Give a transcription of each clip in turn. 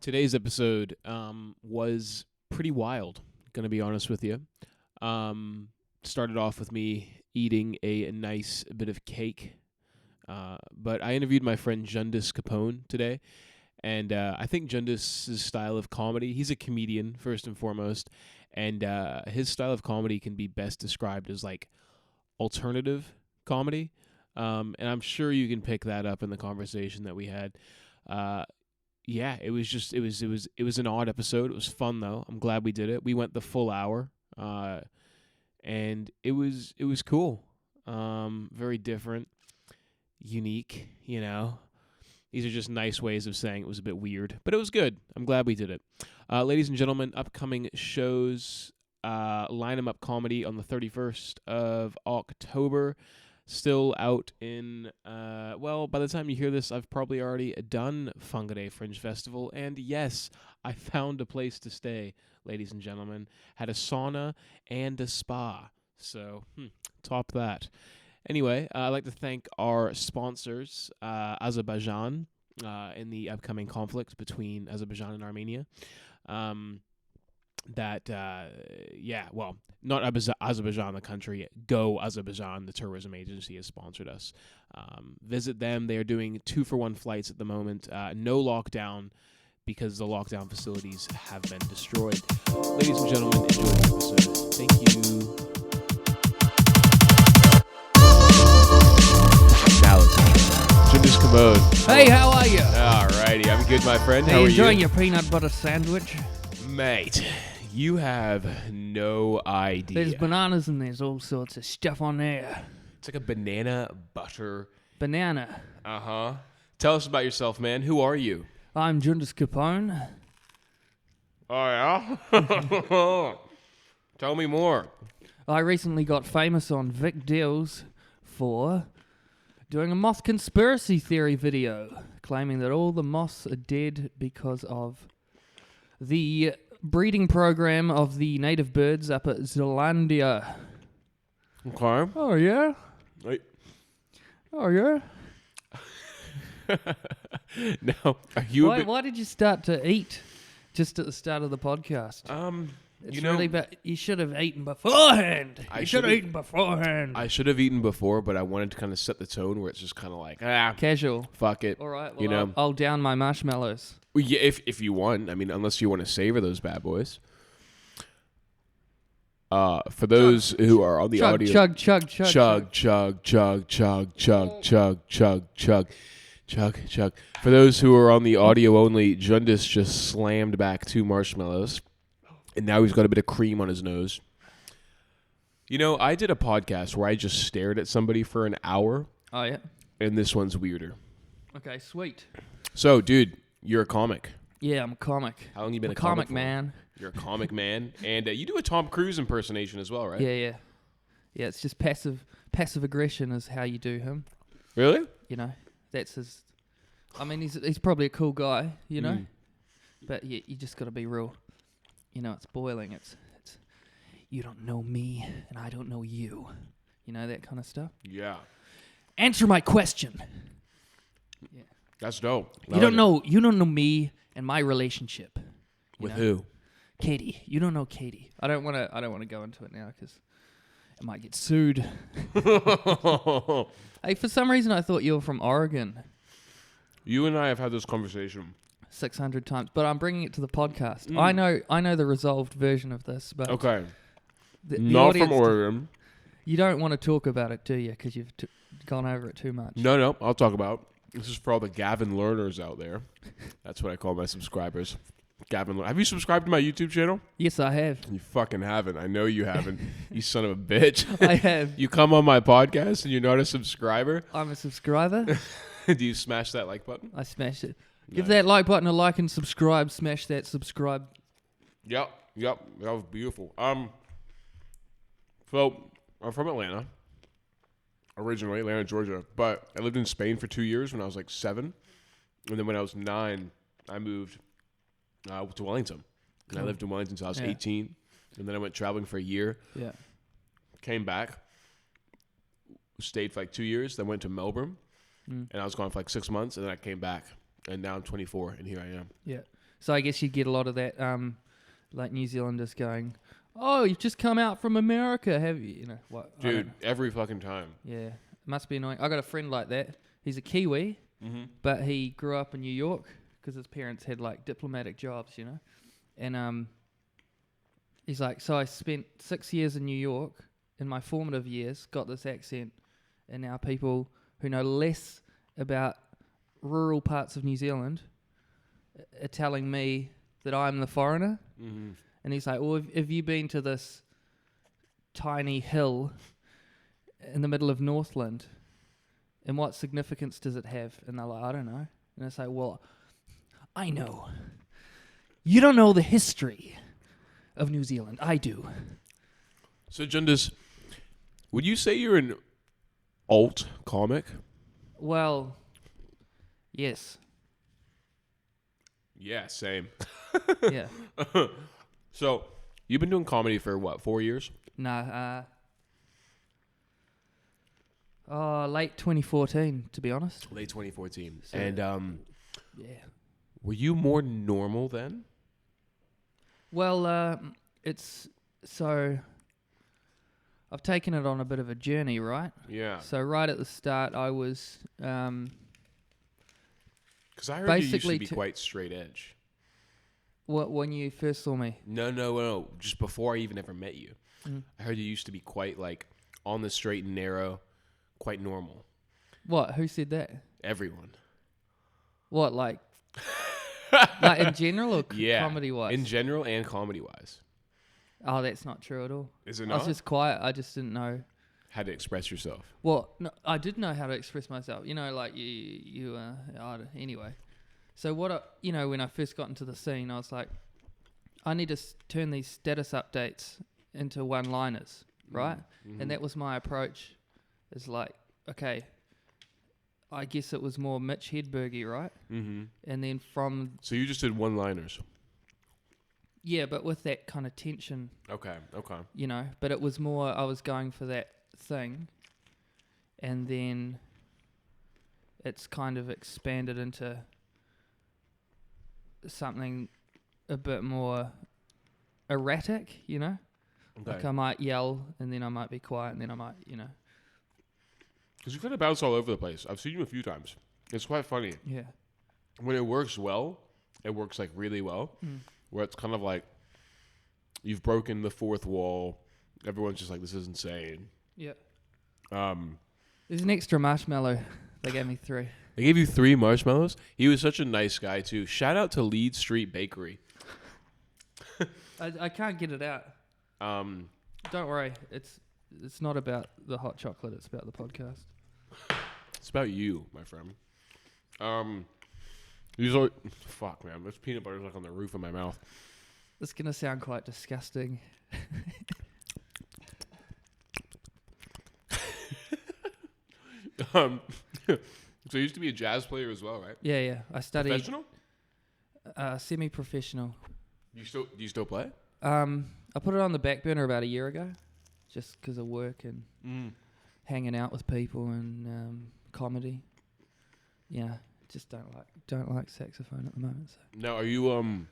Today's episode was pretty wild, gonna be honest with you. Started off with me eating a nice bit of cake, but I interviewed my friend Jundas Capone today, and I think Jundas' style of comedy, he's a comedian first and foremost, and his style of comedy can be best described as like alternative comedy, and I'm sure you can pick that up in the conversation that we had. Yeah, it was an odd episode. It was fun though. I'm glad we did it. We went the full hour, and it was cool. Very different, unique. You know, these are just nice ways of saying it was a bit weird, but it was good. I'm glad we did it. Ladies and gentlemen, upcoming shows: Line 'Em Up Comedy on the 31st of October. Still out in, by the time you hear this, I've probably already done Fungaday Fringe Festival. And yes, I found a place to stay, ladies and gentlemen. Had a sauna and a spa. So, top that. Anyway, I'd like to thank our sponsors, Azerbaijan, in the upcoming conflict between Azerbaijan and Armenia. Not Azerbaijan, the country. Go Azerbaijan, the tourism agency, has sponsored us. Visit them. They are doing 2-for-1 flights at the moment. No lockdown because the lockdown facilities have been destroyed. Ladies and gentlemen, enjoy the episode. Thank you. Now let's Jundas Capone. Hey, how are you? Alrighty, I'm good, my friend. How are you? Enjoying your peanut butter sandwich? Mate, you have no idea. There's bananas and there's all sorts of stuff on there. It's like a banana butter. Banana. Uh-huh. Tell us about yourself, man. Who are you? I'm Jundas Capone. Oh, yeah? Tell me more. I recently got famous on Vic Deals for doing a moth conspiracy theory video, claiming that all the moths are dead because of the breeding program of the native birds up at Zealandia. Okay. Oh, yeah? Wait. Oh, yeah? Now, are you Why did you start to eat just at the start of the podcast? It's really bad. You should have eaten beforehand. I should have eaten beforehand. I should have eaten before, but I wanted to kind of set the tone where it's just kind of like, casual. Fuck it. All right, well, I'll down my marshmallows. Well, yeah, if you want. I mean, unless you want to savor those bad boys. For those who are on the audio, chug. For those who are on the audio only, Jundas just slammed back 2 marshmallows, and now he's got a bit of cream on his nose. You know, I did a podcast where I just stared at somebody for an hour. Oh, yeah? And this one's weirder. Okay, sweet. So, dude, you're a comic. Yeah, I'm a comic. How long have you been a a comic for? Man? You're a comic man. And you do a Tom Cruise impersonation as well, right? Yeah. Yeah, it's just passive aggression is how you do him. Really? You know, that's his... I mean, he's probably a cool guy, you know? But you just got to be real. You know, it's boiling. It's you don't know me, and I don't know you. You know, that kind of stuff. Yeah. Answer my question. Yeah. That's dope. You don't know me and my relationship. With who? Katie. You don't know Katie. I don't want to go into it now because it might get sued. Hey, for some reason I thought you were from Oregon. You and I have had this conversation 600 times, but I'm bringing it to the podcast. I know the resolved version of this, but okay. The Not from Oregon. You don't want to talk about it, do you? Because you've gone over it too much. No, I'll talk about it. This is for all the Gavin learners out there. That's what I call my subscribers. Gavin, have you subscribed to my YouTube channel? Yes, I have. You fucking haven't. I know you haven't. You son of a bitch. I have. You come on my podcast and you're not a subscriber? I'm a subscriber. Do you smash that like button? I smashed it. Nice. Give that like button a like and subscribe. Smash that subscribe. Yep. That was beautiful. So I'm from Atlanta. Originally, Atlanta, Georgia. But I lived in Spain for 2 years when I was like 7. And then when I was 9, I moved to Wellington. And I lived in Wellington until I was 18. And then I went traveling for a year. Yeah. Came back. Stayed for like 2 years. Then went to Melbourne. And I was gone for like 6 months. And then I came back. And now I'm 24. And here I am. Yeah. So I guess you'd get a lot of that, like New Zealanders going, "Oh, you've just come out from America, have you?" You know what, Dude, every fucking time. Yeah, it must be annoying. I got a friend like that. He's a Kiwi, but he grew up in New York because his parents had like diplomatic jobs, you know. And he's like, so I spent 6 years in New York in my formative years, got this accent, and now people who know less about rural parts of New Zealand are telling me that I'm the foreigner. Mm-hmm. And he's like, well, have you been to this tiny hill in the middle of Northland? And what significance does it have? And they're like, I don't know. And I say, well, I know. You don't know the history of New Zealand. I do. So, Jundas, would you say you're an alt comic? Well, yes. Yeah, same. Yeah. So, you've been doing comedy for what, 4 years? Nah, late 2014, to be honest. Late 2014. So, and yeah. were you more normal then? Well, it's so I've taken it on a bit of a journey, right? Yeah. So right at the start, I was Because I heard you used basically to be quite straight edge. when you first saw me. No. Just before I even ever met you. Mm. I heard you used to be quite like on the straight and narrow, quite normal. What? Who said that? Everyone. What, like like in general or comedy wise? In general and comedy wise. Oh, that's not true at all. Is it I not? was just quiet. I just didn't know. How to express yourself. Well, no, I did know how to express myself. You know, like anyway. So when I first got into the scene, I was like, I need to turn these status updates into one-liners, right? Mm-hmm. And that was my approach. Is like, okay, I guess it was more Mitch Hedbergy, right? Mm-hmm. And then from So you just did one-liners. yeah, but with that kind of tension, Okay. you know. But it was more I was going for that thing, and then it's kind of expanded into something a bit more erratic, you know. Okay. Like I might yell, and then I might be quiet, and then I might, you know. Because you kind of bounce all over the place. I've seen you a few times. It's quite funny. Yeah. When it works well, it works like really well. Mm. Where it's kind of like you've broken the fourth wall. Everyone's just like, this is insane. Yeah. Um, There's an extra marshmallow. They gave me 3. They gave you 3 marshmallows. He was such a nice guy too. Shout out to Lead Street Bakery. I can't get it out. Don't worry. It's not about the hot chocolate. It's about the podcast. It's about you, my friend. These are fuck, man. This peanut butter's like on the roof of my mouth. It's gonna sound quite disgusting. So you used to be a jazz player as well, right? Yeah. I studied Professional? Semi-professional. Do you still play? I put it on the back burner about a year ago, just because of work and hanging out with people and comedy. Yeah, just don't like saxophone at the moment. So. Now, are you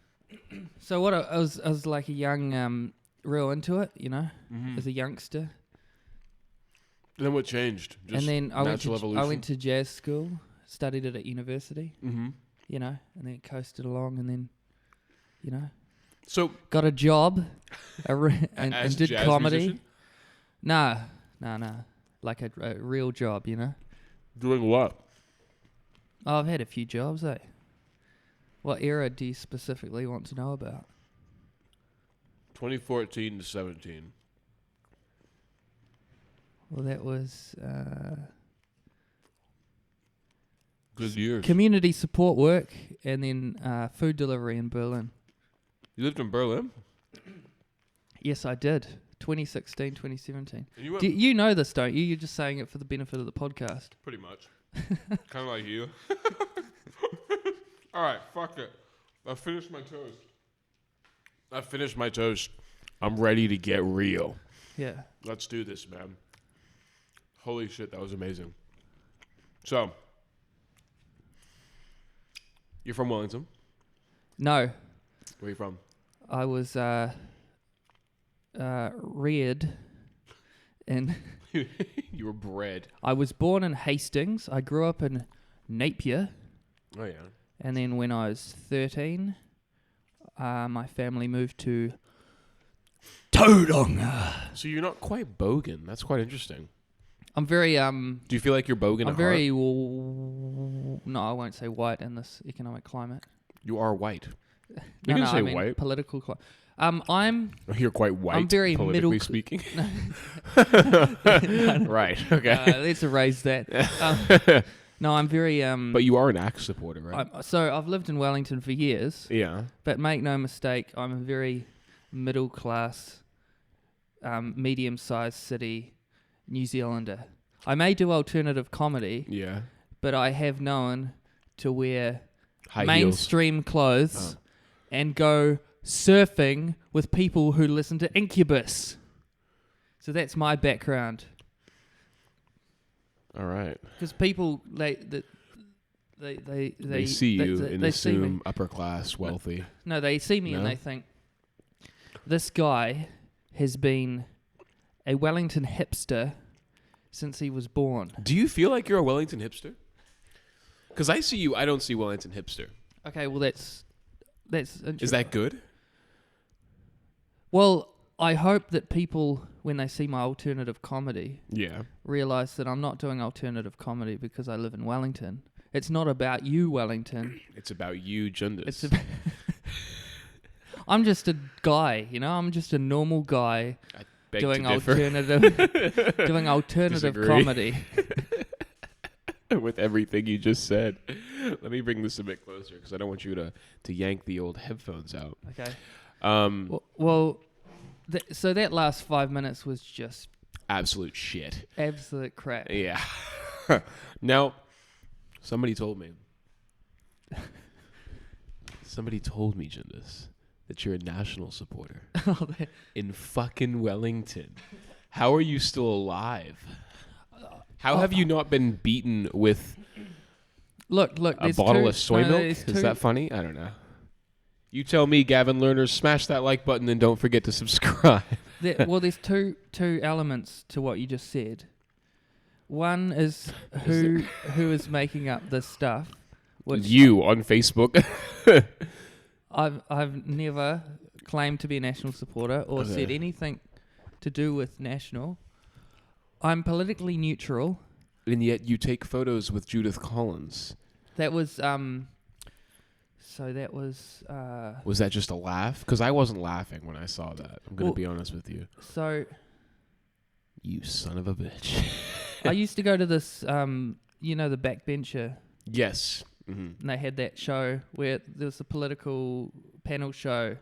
So what I was like a young, real into it, you know, as a youngster. Then what changed? Just and then I went to jazz school, studied it at university, you know, and then coasted along, and then, you know, so got a job, and did comedy. Musician? Nah, like a real job, you know. Doing what? Oh, I've had a few jobs, eh? What era do you specifically want to know about? 2014 to 17. Well, that was Good years. community support work and then food delivery in Berlin. You lived in Berlin? Yes, I did. 2016, 2017. And you went You know this, don't you? You're just saying it for the benefit of the podcast. pretty much. Kind of like you. All right, fuck it. I finished my toast. I'm ready to get real. Yeah. Let's do this, man. Holy shit, that was amazing. So, you're from Wellington? No, Where are you from? I was reared in... You were bred. I was born in Hastings. I grew up in Napier. Oh, yeah. And then when I was 13, my family moved to Tauranga. So you're not quite bogan. That's quite interesting. I'm very... Do you feel like you're bogan I'm at very... heart? no, I won't say white in this economic climate. You are white. You No, can no, say I mean white. political climate. I'm... You're quite white, I'm very politically middle... speaking. No. Right, okay. Let's erase that. No, I'm very... But you are an Axe supporter, right? So I've lived in Wellington for years. Yeah. But make no mistake, I'm a very middle-class, medium-sized city New Zealander. I may do alternative comedy, Yeah. but I have known to wear High heels. mainstream clothes and go surfing with people who listen to Incubus. So that's my background. All right. Because people, they see you and they see me. assume upper class, wealthy. No, they see me and No? they think, this guy has been a Wellington hipster since he was born. Do you feel like you're a Wellington hipster? Because I see you, I don't see Wellington hipster. Okay, well that's interesting. Is that good? Well, I hope that people, when they see my alternative comedy, Yeah. realise that I'm not doing alternative comedy because I live in Wellington. It's not about you, Wellington. It's about you, Jundas. It's about I'm just a guy, you know. I'm just a normal guy I beg doing to differ. alternative Disagree. comedy. With everything you just said. Let me bring this a bit closer because I don't want you to yank the old headphones out. Okay. Well, So that last 5 minutes was just absolute shit. absolute crap. Yeah. Now, somebody told me, Jundas, that you're a national supporter in fucking Wellington. How are you still alive? How have you not been beaten with Look, a there's bottle of soy milk? there's Is that funny? I don't know. You tell me, Gavin Lerner, smash that like button and don't forget to subscribe. there's two elements to what you just said. One is who is making up this stuff. Which You on Facebook. I've never claimed to be a national supporter or Okay. said anything to do with national. I'm politically neutral. And yet you take photos with Judith Collins. That was so that was Was that just a laugh? Because I wasn't laughing when I saw that. I'm going to Well- be honest with you. so You son of a bitch. I used to go to this the backbencher, Yes. Mm-hmm. and they had that show where there was a political panel show.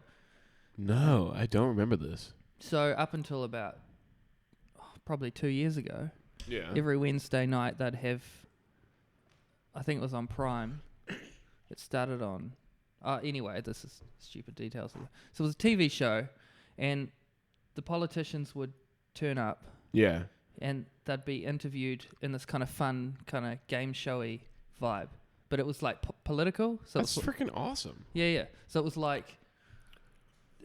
No, I don't remember this. So up until about probably 2 years ago, Yeah. every Wednesday night they'd have, I think it was on Prime. It started on, anyway, this is stupid details. So it was a TV show, and the politicians would turn up, Yeah. and they'd be interviewed in this kind of fun, kind of game showy vibe. But it was like political. So That's freaking awesome. yeah. So it was like,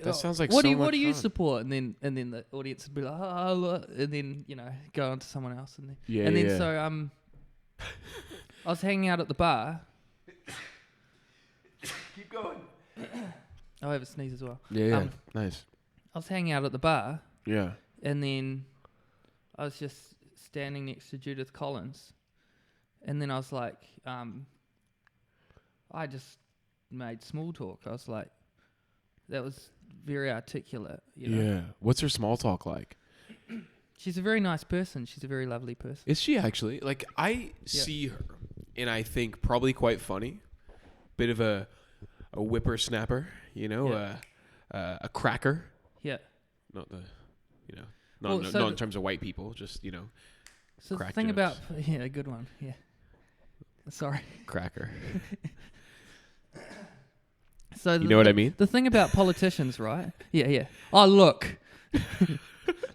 That sounds like what so do much you fun. support? And then the audience would be like, and then go on to someone else, and then Yeah. so I was hanging out at the bar. Keep going. I have a sneeze as well. Yeah. Nice. I was hanging out at the bar, Yeah. and then I was just standing next to Judith Collins, and then I was like, I just made small talk. I was like, that was very articulate. Yeah. What's her small talk like? She's a very nice person. She's a very lovely person. Is she actually? Like, I see her, and I think probably quite funny. Bit of a whippersnapper, a cracker. Yeah. Not the, Well, not so in terms of white people, just, So crack the thing about jokes. a good one. Yeah. Sorry. cracker. So You know what I mean? The thing about politicians, right? Yeah. Oh, look.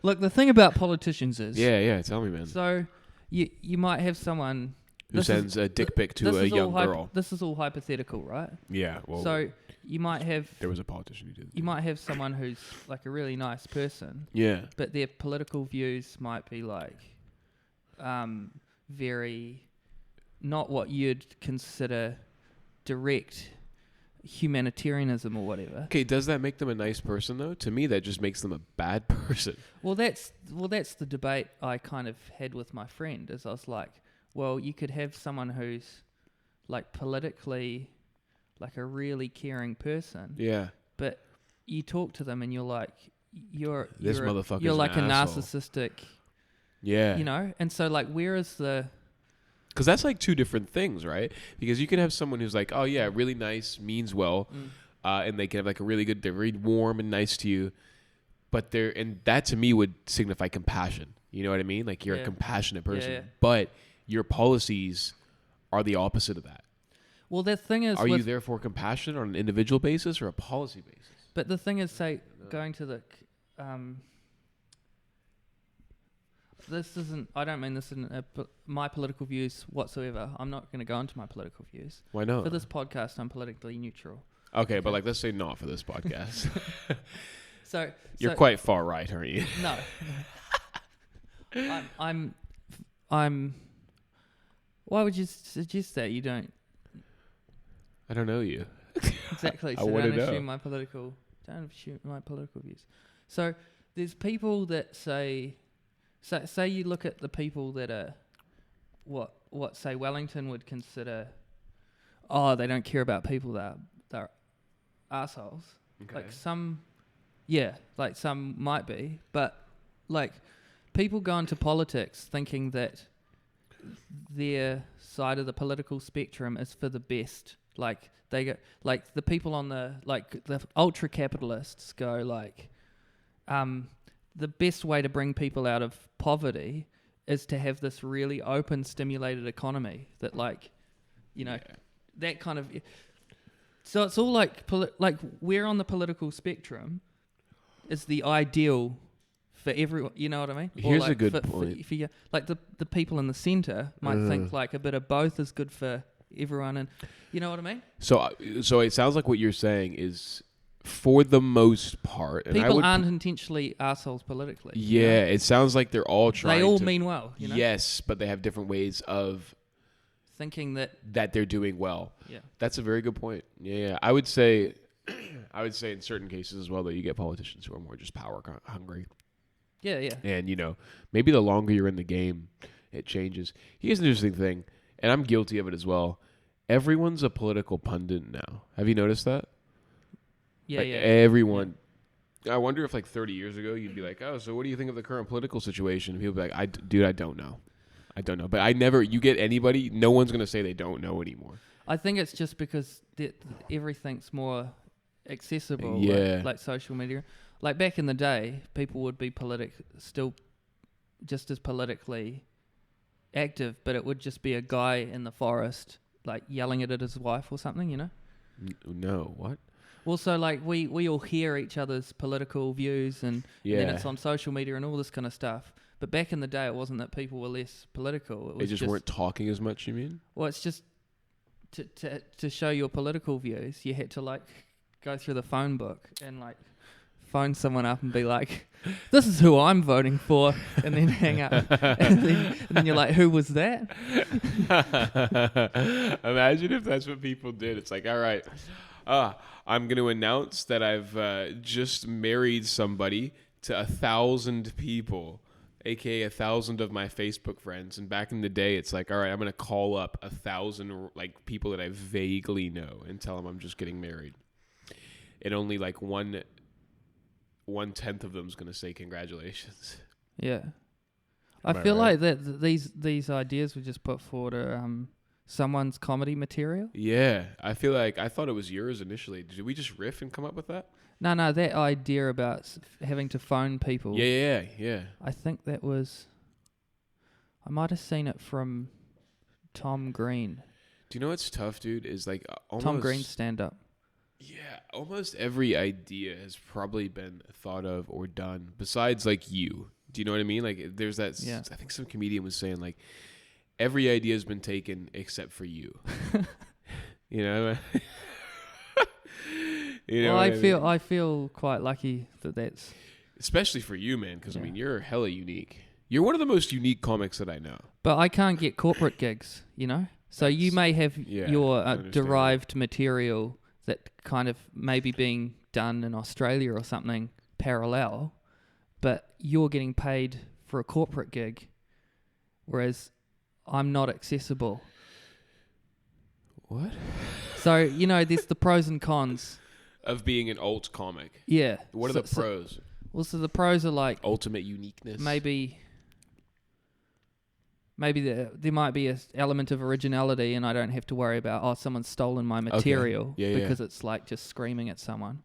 Look, the thing about politicians is... Yeah, tell me, man. So you might have someone... Who sends a dick pic to a young girl. This is all hypothetical, right? Yeah, well, So you might have There was a politician who did. you might have someone who's like a really nice person, Yeah. but their political views might be like very not what you'd consider direct humanitarianism or whatever. Okay, does that make them a nice person though? To me, that just makes them a bad person. Well, that's the debate I kind of had with my friend. Is I was like, well, you could have someone who's like politically like a really caring person, Yeah. but you talk to them and you're like, you're Motherfucker's you're like a an asshole. narcissistic, Yeah. you know. And so like, where is the? Because that's like two different things, right? Because you can have someone who's like, oh yeah, really nice, means well, and they can have like a really good, they're very warm and nice to you, but and that to me would signify compassion. You know what I mean? Like you're a compassionate person, Yeah. but your policies are the opposite of that. Well, the thing is, Are you therefore compassionate on an individual basis or a policy basis? But the thing is, say, going to the, this isn't. I don't mean this in my political views whatsoever. I'm not going to go into my political views. Why not? For this podcast, I'm politically neutral. Okay, but like let's say not for this podcast. So You're quite far right, aren't you? No. I'm. Why would you suggest that? You don't I don't know you. exactly. I So wanna don't know. assume my political. Don't assume my political views. So there's people that say you look at the people that are what say Wellington would consider. Oh, they don't care about people they're assholes. Okay. Like some might be, but like people go into politics thinking that their side of the political spectrum is for the best. Like they go, like the people on the ultra capitalists go like, the best way to bring people out of poverty is to have this really open, stimulated economy that like, you know, that kind of. So it's all like like where on the political spectrum is the ideal for everyone, you know what I mean? Here's like a good point. For you, like the people in the centre might think like a bit of both is good for everyone, and you know what I mean? So it sounds like what you're saying is, for the most part, and People aren't intentionally assholes politically. Yeah, you know? it sounds like they're all trying. They all mean well. You know? Yes, but they have different ways of thinking that they're doing well. Yeah, that's a very good point. Yeah, I would say in certain cases as well that you get politicians who are more just power hungry. Yeah. And, you know, maybe the longer you're in the game, it changes. Here's an interesting thing, and I'm guilty of it as well. Everyone's a political pundit now. Have you noticed that? Yeah, like yeah. Everyone. Yeah. I wonder if like 30 years ago you'd be like, oh, so what do you think of the current political situation? And people would be like, dude, I don't know. But you get anybody, no one's going to say they don't know anymore. I think it's just because everything's more accessible, like social media. Like back in the day, people would be still just as politically active, but it would just be a guy in the forest, like yelling at his wife or something, you know? No, what? Well, so like we all hear each other's political views and then it's on social media and all this kind of stuff. But back in the day, it wasn't that people were less political. It was they just weren't talking as much, you mean? Well, it's just to show your political views, you had to like go through the phone book and like phone someone up and be like, this is who I'm voting for, and then hang up. and then you're like, who was that? Imagine if that's what people did. It's like, all right, I'm going to announce that I've just married somebody to 1,000 people, aka 1,000 of my Facebook friends. And back in the day, it's like, all right, I'm going to call up 1,000 like people that I vaguely know and tell them I'm just getting married. And only like 1/10 of them is going to say congratulations. Yeah. I feel like that these ideas were just put forward are someone's comedy material. Yeah. I feel like I thought it was yours initially. Did we just riff and come up with that? No, that idea about having to phone people. Yeah. I think that was... I might have seen it from Tom Green. Do you know what's tough, dude? Is like almost... Tom Green's stand-up. Yeah, almost every idea has probably been thought of or done besides like you. Do you know what I mean? Like there's that, I think some comedian was saying like every idea has been taken except for you. You know? You know Well, what I mean? feel quite lucky that that's. Especially for you, man, because I Yeah. mean, you're hella unique. You're one of the most unique comics that I know. But I can't get corporate gigs, you know? So you That's- may have yeah, your understandable. derived material that kind of maybe being done in Australia or something parallel, but you're getting paid for a corporate gig, whereas I'm not accessible. What? So, you know, there's the pros and cons. Of being an alt comic. Yeah. What are the pros? Well, so the pros are like Ultimate uniqueness. maybe there might be an element of originality, and I don't have to worry about someone's stolen my material Yeah, because it's like just screaming at someone.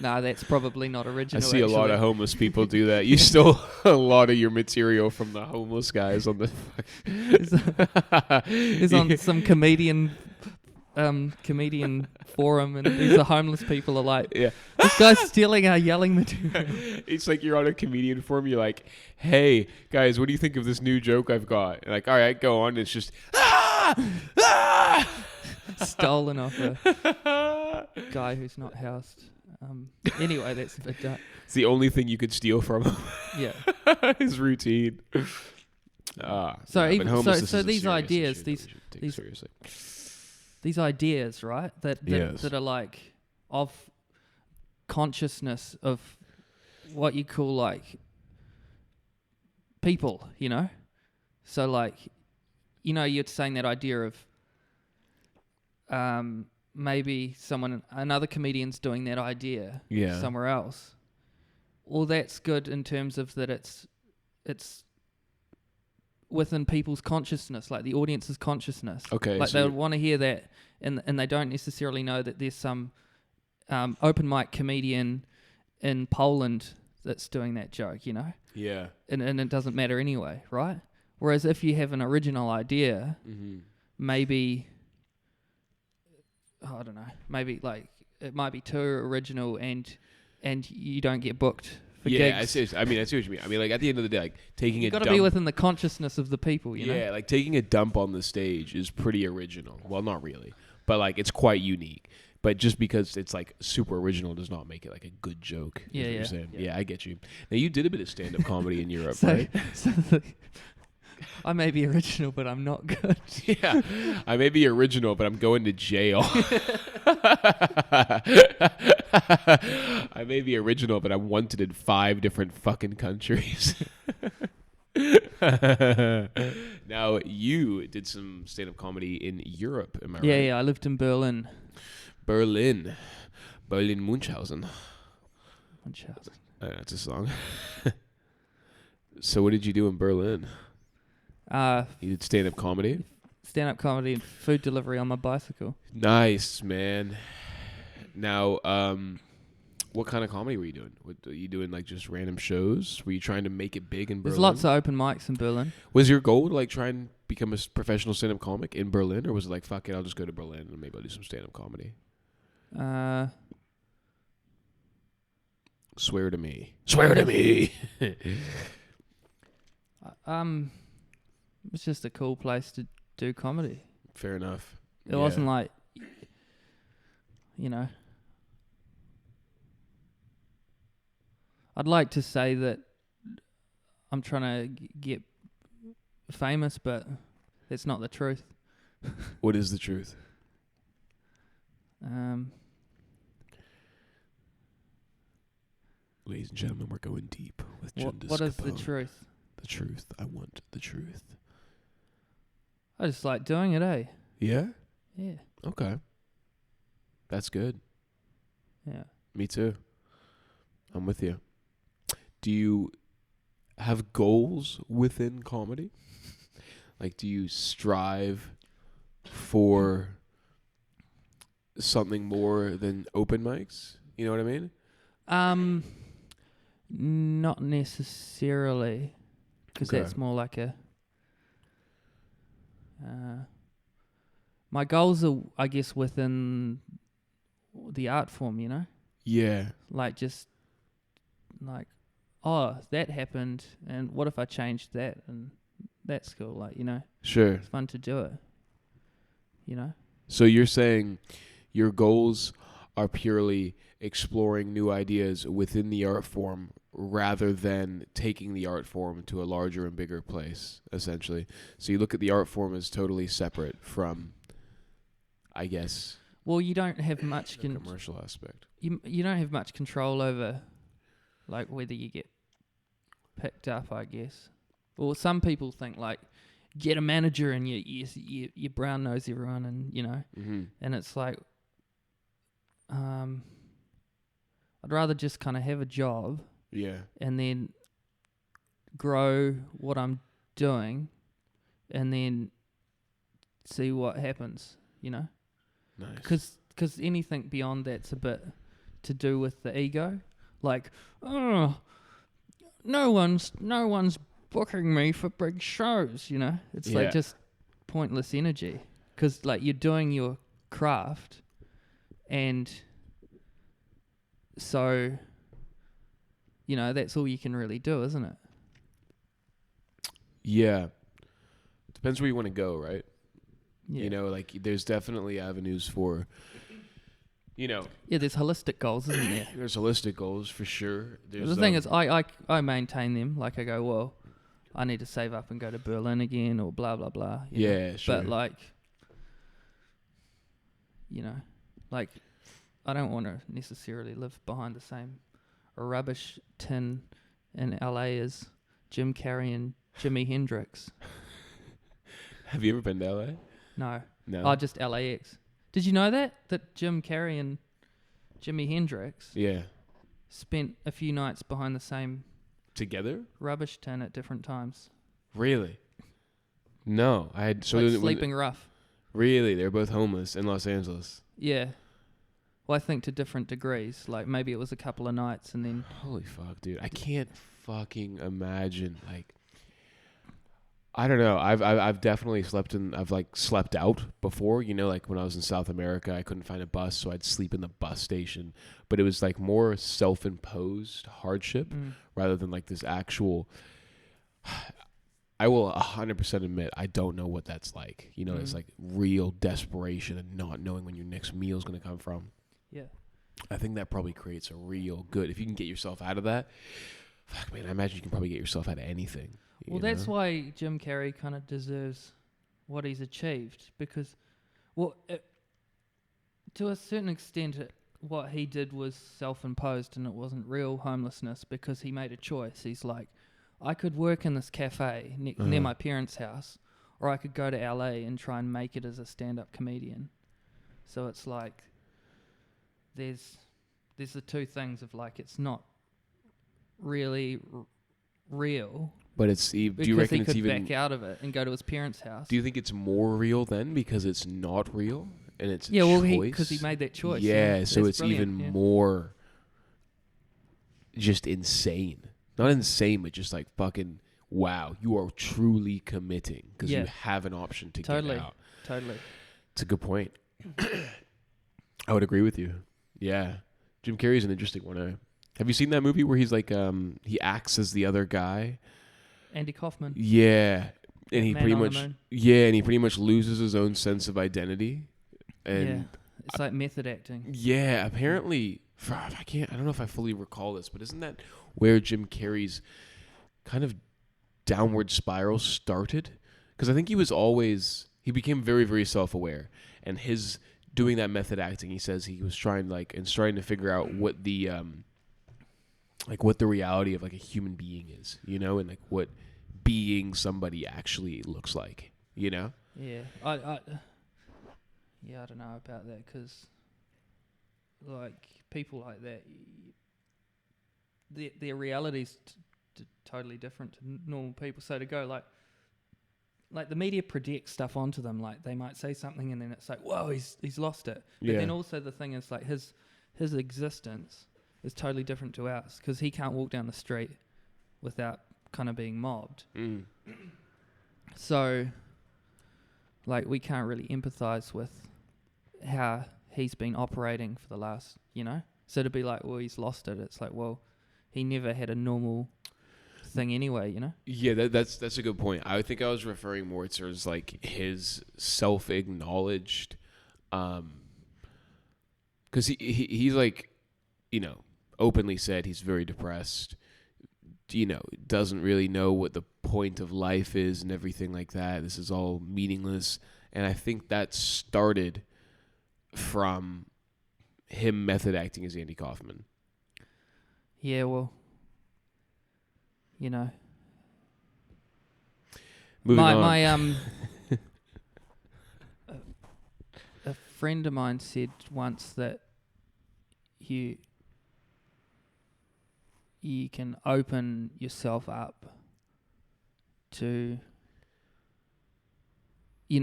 No, that's probably not original. I see a lot of homeless people do that. You stole a lot of your material from the homeless guys on the. It's on some comedian forum, and these are homeless people are like, Yeah. this guy's stealing our yelling material. It's like you're on a comedian forum. You're like, hey guys, what do you think of this new joke I've got? And like, all right, go on. It's just Stolen off a guy who's not housed. Anyway, that's a bit dark. It's the only thing you could steal from him. Yeah. His routine. So but even homelessness so is a these serious ideas, issue that we should take these- seriously. these ideas, right? That Yes. that are like of consciousness of what you call like people, you know? So like, you know, you're saying that idea of maybe another comedian's doing that idea Yeah. somewhere else. Well, that's good in terms of that it's within people's consciousness, like the audience's consciousness. Okay. Like so they want to hear that, and they don't necessarily know that there's some open mic comedian in Poland that's doing that joke, you know? yeah. And it doesn't matter anyway, right? Whereas if you have an original idea, Mm-hmm. maybe, I don't know, maybe like it might be too original and you don't get booked for Yeah, gigs. I see what you mean. I mean, like at the end of the day, like taking You've a got to dump. be within the consciousness of the people, you know? Yeah, like taking a dump on the stage is pretty original. Well, not really, but like it's quite unique. But just because it's like super original does not make it like a good joke. is Yeah, what yeah, You're saying. yeah. Yeah, I get you. Now you did a bit of stand-up comedy in Europe, So, right? I may be original, but I'm not good. Yeah, I may be original, but I'm going to jail. I may be original, but I'm wanted in 5 different fucking countries. Now, you did some stand-up comedy in Europe, am I right? Yeah, I lived in Berlin. Berlin Munchausen. Munchausen. That's a song. So what did you do in Berlin? You did stand-up comedy? Stand-up comedy and food delivery on my bicycle. Nice, man. Now, what kind of comedy were you doing? Were you doing like just random shows? Were you trying to make it big in Berlin? There's lots of open mics in Berlin. Was your goal to like try and become a professional stand-up comic in Berlin, or was it like, fuck it, I'll just go to Berlin and maybe I'll do some stand-up comedy? Swear to me. Swear to me. It's just a cool place to do comedy. Fair enough. It wasn't like, you know. I'd like to say that I'm trying to get famous, but that's not the truth. What is the truth? Ladies and gentlemen, we're going deep with Jundas what is the Capone. truth? The truth. I want the truth. I just like doing it, eh? Yeah? Yeah. Okay. That's good. Yeah. Me too. I'm with you. Do you have goals within comedy? Like, do you strive for something more than open mics? You know what I mean? Not necessarily, because Okay. that's more like a. My goals are, I guess, within the art form, you know, Yeah. like just like, oh, that happened, and what if I changed that, and that's cool, like, you know, Sure. it's fun to do it, you know. So you're saying your goals are purely exploring new ideas within the art form rather than taking the art form to a larger and bigger place, essentially. So you look at the art form as totally separate from, I guess, Well, you don't have much the commercial aspect. you don't have much control over, like, whether you get picked up, I guess. Well, some people think, like, get a manager and you brown nose everyone, and Mm-hmm. and it's like, I'd rather just kind of have a job Yeah. and then grow what I'm doing, and then see what happens. Nice. Because anything beyond that's a bit to do with the ego. Like, oh, no one's booking me for big shows. It's Yeah. like just pointless energy. Because like you're doing your craft, and so that's all you can really do, isn't it? Yeah. Depends where you want to go, right? Yeah. Like there's definitely avenues for, Yeah, there's holistic goals, isn't there? there's holistic goals for sure. There's, The thing is, I maintain them. Like I go, well, I need to save up and go to Berlin again, or blah blah blah. Yeah, sure. But like, like I don't want to necessarily live behind the same rubbish tin in LA as Jim Carrey and Jimi Hendrix. Have you ever been to LA? No. No. Oh, just LAX. Did you know that Jim Carrey and Jimi Hendrix Yeah. spent a few nights behind the same Together? rubbish tin at different times? Really? No. I had Like sleeping rough. Really? They're both homeless in Los Angeles. Yeah. Well, I think to different degrees. Like maybe it was a couple of nights and then. Holy fuck, dude. I can't fucking imagine. Like, I don't know. I've definitely slept out before. Like when I was in South America, I couldn't find a bus, so I'd sleep in the bus station. But it was like more self-imposed hardship rather than like this actual. I will 100% admit I don't know what that's like. It's like real desperation and not knowing when your next meal is going to come from. Yeah. I think that probably creates a real good. If you can get yourself out of that, fuck man, I imagine you can probably get yourself out of anything. Well, that's why Jim Carrey kind of deserves what he's achieved, because, well, to a certain extent, what he did was self-imposed and it wasn't real homelessness, because he made a choice. He's like, I could work in this cafe near my parents' house, or I could go to LA and try and make it as a stand-up comedian. So it's like there's the two things of like it's not really real. But do you reckon it's even back out of it and go to his parents' house? Do you think it's more real then because it's not real and it's yeah, a well, choice? because he made that choice. Yeah, so that's it's even more just insane. Not insane, but just like fucking wow, you are truly committing because you have an option to get out. Totally. It's a good point. I would agree with you. Yeah, Jim Carrey's an interesting one. Have you seen that movie where he's like he acts as the other guy? Andy Kaufman. Yeah, and he Man pretty on the much Moon. and he pretty much loses his own sense of identity. And it's like method acting. yeah, apparently I don't know if I fully recall this, but isn't that where Jim Carrey's kind of downward spiral started? Because I think he became very, very self-aware, and his doing that method acting, he says he was trying to figure out what the what the reality of like a human being is, and like what being somebody actually looks like, Yeah, I don't know about that, because like people like that, their reality's totally different to normal people. So to go like the media projects stuff onto them, like they might say something and then it's like, whoa, he's lost it. But then also the thing is like his existence is totally different to ours, because he can't walk down the street without kind of being mobbed. So like we can't really empathize with how he's been operating for the last, so to be like, well, he's lost it, it's like, well, he never had a normal thing anyway, Yeah, that's a good point. I think I was referring more towards like his self-acknowledged because he's like, openly said he's very depressed. Doesn't really know what the point of life is and everything like that. This is all meaningless. And I think that started from him method acting as Andy Kaufman. Yeah, well, Moving on. my a friend of mine said once that you can open yourself up to, you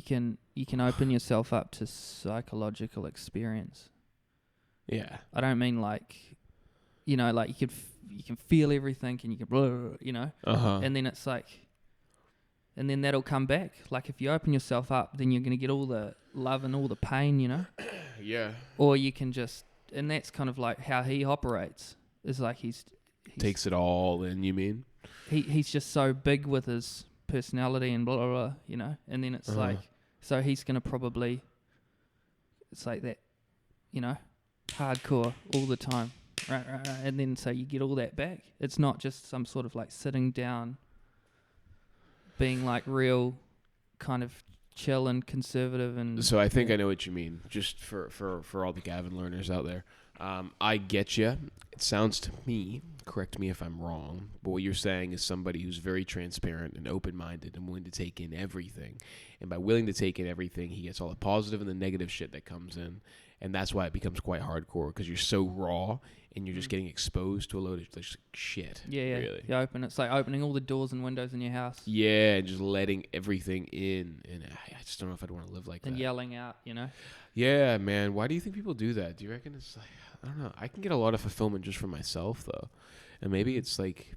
can open yourself up to psychological experience. Yeah. I don't mean like, like you can feel everything and you can and then it's like, and then that'll come back. Like if you open yourself up, then you're gonna get all the love and all the pain, Yeah. Or you can just, and that's kind of like how he operates. Is like he's takes it all in. You mean? He's just so big with his personality and blah blah blah, and then it's like, so he's gonna probably, it's like that, hardcore all the time, right, and then so you get all that back. It's not just some sort of like sitting down, being like real, kind of chill and conservative and. So I think I know what you mean. Just for all the Gavin learners out there, I get you. It sounds to me, correct me if I'm wrong, but what you're saying is somebody who's very transparent and open-minded and willing to take in everything. And by willing to take in everything, he gets all the positive and the negative shit that comes in. And that's why it becomes quite hardcore, because you're so raw and you're just getting exposed to a load of just shit. Yeah. Really. You open, it's like opening all the doors and windows in your house. Yeah, and just letting everything in. And I just don't know if I'd want to live like that. And yelling out, Yeah, man. Why do you think people do that? Do you reckon it's like, I don't know. I can get a lot of fulfillment just from myself, though. And maybe it's like...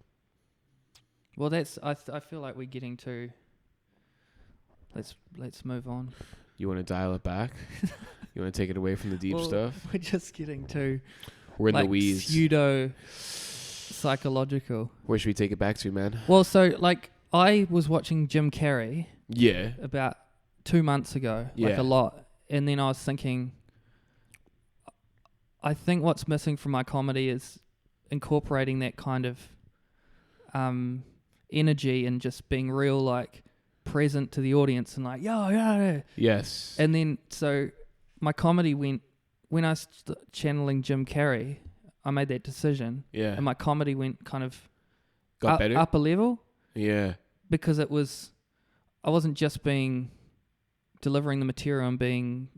Well, that's... I feel like we're getting to... Let's move on. You want to dial it back? You want to take it away from the deep stuff? We're just getting to... We're in the weeds. Pseudo-psychological. Where should we take it back to, man? Well, so, like, I was watching Jim Carrey... Yeah. About 2 months ago. Yeah. Like, a lot. And then I was thinking... I think what's missing from my comedy is incorporating that kind of energy and just being real, like, present to the audience and like, yeah. Yes. And then, so my comedy went, when I was channeling Jim Carrey, I made that decision. Yeah. And my comedy went kind of Got better? up a level. Yeah. Because I wasn't just delivering the material and being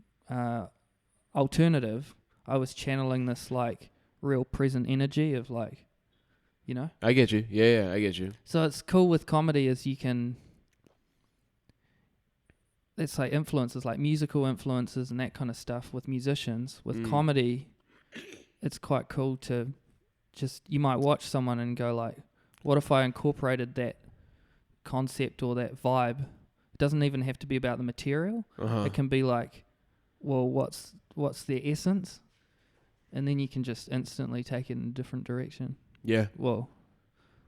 alternative. I was channeling this like real present energy of like, I get you. Yeah, I get you. So it's cool with comedy is you can, let's say influences, like musical influences and that kind of stuff with musicians. With comedy, it's quite cool to just, you might watch someone and go like, what if I incorporated that concept or that vibe? It doesn't even have to be about the material. It can be like, well, what's their essence? And then you can just instantly take it in a different direction. Yeah. Well,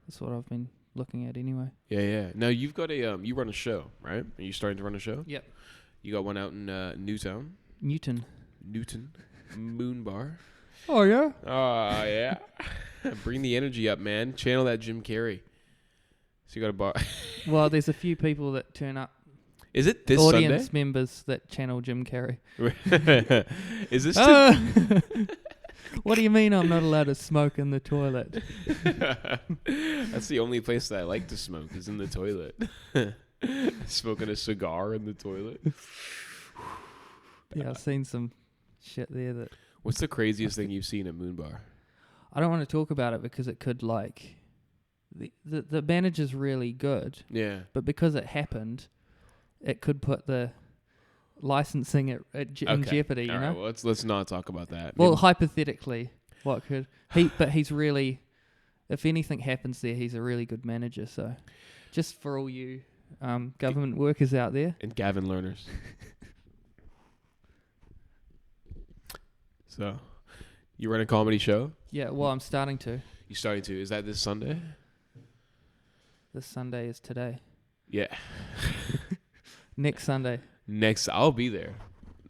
that's what I've been looking at anyway. Yeah. Now you've got you run a show, right? Are you starting to run a show? Yep. You got one out in Newton. Moon Bar. Oh, yeah? Oh, yeah. Bring the energy up, man. Channel that Jim Carrey. So you got a bar. Well, there's a few people that turn up. Is it this audience Sunday? members that channel Jim Carrey. Is this What do you mean I'm not allowed to smoke in the toilet? That's the only place that I like to smoke is in the toilet. Smoking a cigar in the toilet. Yeah, I've seen some shit there that... What's the craziest thing you've seen at Moon Bar? I don't want to talk about it because it could like... The manager's really good. Yeah. But because it happened, it could put the licensing in jeopardy, you know? Right, well, let's not talk about that. Well, hypothetically, what could... But he's really... If anything happens there, he's a really good manager, so... Just for all you government workers out there. And Gavin learners. So, you run a comedy show? Yeah, well, I'm starting to. You're starting to. Is that this Sunday? This Sunday is today. Yeah. Next Sunday. I'll be there.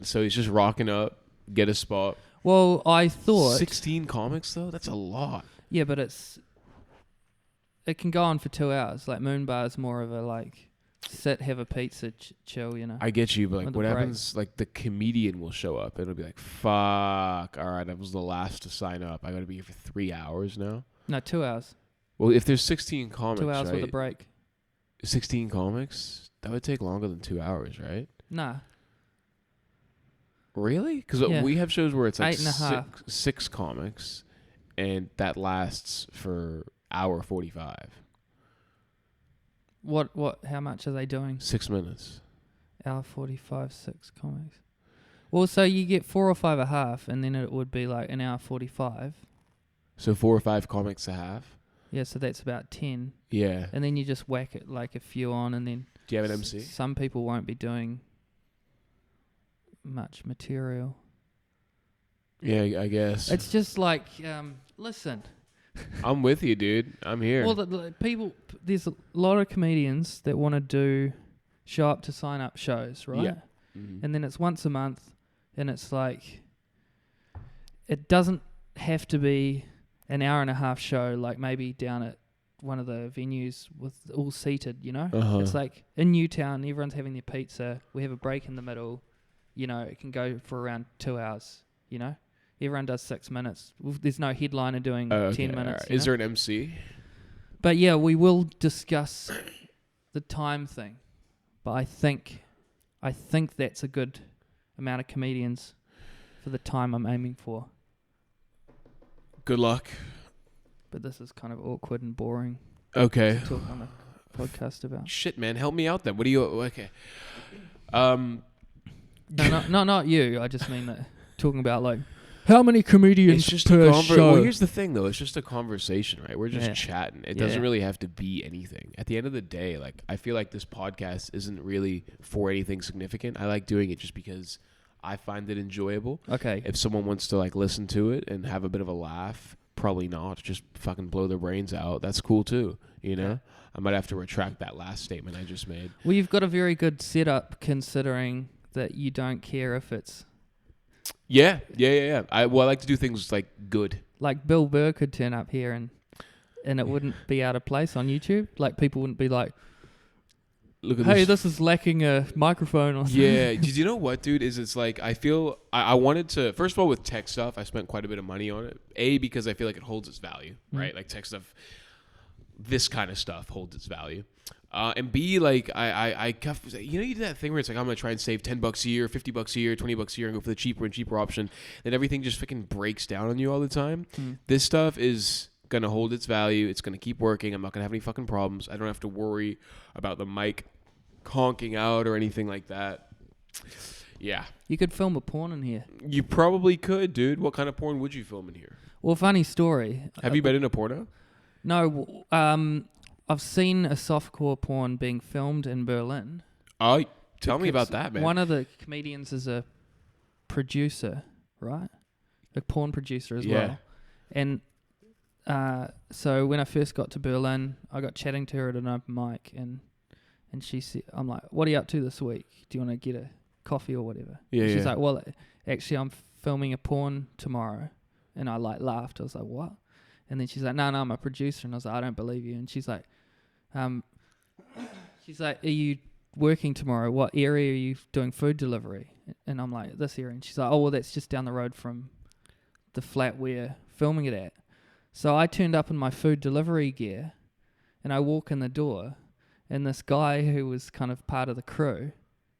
So he's just rocking up, get a spot. Well, I thought 16 comics though? That's a lot. yeah, but it can go on for 2 hours. Like Moon Bar's more of a like sit, have a pizza, chill, you know. I get you, but like With what a break. happens, like the comedian will show up and it'll be like, fuck, all right, I was the last to sign up. I got to be here for 3 hours now. No, 2 hours. Well, if there's 16 comics, 2 hours right? with a break. 16 comics? That would take longer than 2 hours, right? Nah. Really? Because Yeah. we have shows where it's like 8.5. six comics, and that lasts for hour 45. What? How much are they doing? 6 minutes. Hour 45, 6 comics. Well, so you get 4 or 5 a half, and then it would be like an hour 45. So 4 or 5 comics a half? Yeah, so that's about 10. Yeah. And then you just whack it like a few on, and then Do you have an MC? some people won't be doing much material. Yeah, I guess. It's just like, listen. I'm with you, dude. I'm here. Well, the people, there's a lot of comedians that want to show up to sign up shows, right? Yeah. Mm-hmm. And then it's once a month, and it's like, it doesn't have to be an hour and a half show, like maybe down at one of the venues with all seated, you know? Uh-huh. It's like in Newtown, everyone's having their pizza, we have a break in the middle, you know, it can go for around 2 hours, you know? Everyone does 6 minutes. There's no headliner doing 10 minutes. Right. You Is know? there an MC? But yeah, we will discuss the time thing. But I think that's a good amount of comedians for the time I'm aiming for. Good luck. But this is kind of awkward and boring Okay. to talk on a podcast about. Shit, man. Help me out then. What do you... Okay. No, not you. I just mean that talking about like how many comedians It's just per a show. Well, here's the thing, though. It's just a conversation, right? We're just Yeah. chatting. It Yeah. doesn't really have to be anything. At the end of the day, like, I feel like this podcast isn't really for anything significant. I like doing it just because I find it enjoyable. Okay. If someone wants to, like, listen to it and have a bit of a laugh, probably not. Just fucking blow their brains out. That's cool, too, you know? I might have to retract that last statement I just made. Well, you've got a very good setup considering that you don't care if it's Yeah. I like to do things, like, good. like Bill Burr could turn up here and it wouldn't be out of place on YouTube. Like people wouldn't be like, Look at "Hey, this is lacking a microphone." Or something. Yeah. Did you know what, dude? It's like I feel I wanted to. First of all, with tech stuff, I spent quite a bit of money on it. Because I feel like it holds its value, right? Like tech stuff, this kind of stuff holds its value. And B, like I you know, you do that thing where it's like I'm gonna try and save $10 a year, $50 a year, $20 a year, and go for the cheaper and cheaper option. Then everything just freaking breaks down on you all the time. This stuff is gonna hold its value. It's gonna keep working. I'm not gonna have any fucking problems. I don't have to worry about the mic conking out or anything like that. Yeah. You could film a porn in here. You probably could, dude. What kind of porn would you film in here? Well, funny story. Have you been in a porno? No, I've seen a softcore porn being filmed in Berlin. Oh, tell me Because about that, man. One of the comedians is a producer, right? A porn producer as well. And so when I first got to Berlin, I got chatting to her at an open mic, and she said, "I'm like, what are you up to this week? Do you want to get a coffee or whatever?" Yeah, She's yeah. like, "Well, actually, I'm filming a porn tomorrow," and I like laughed. I was like, "What?" And then she's like, "No, I'm a producer," and I was like, "I don't believe you." And she's like, "Are you working tomorrow? What area are you doing food delivery?" And I'm like, "This area." And she's like, "Oh, well, that's just down the road from the flat we're filming it at." So I turned up in my food delivery gear, and I walk in the door, and this guy who was kind of part of the crew,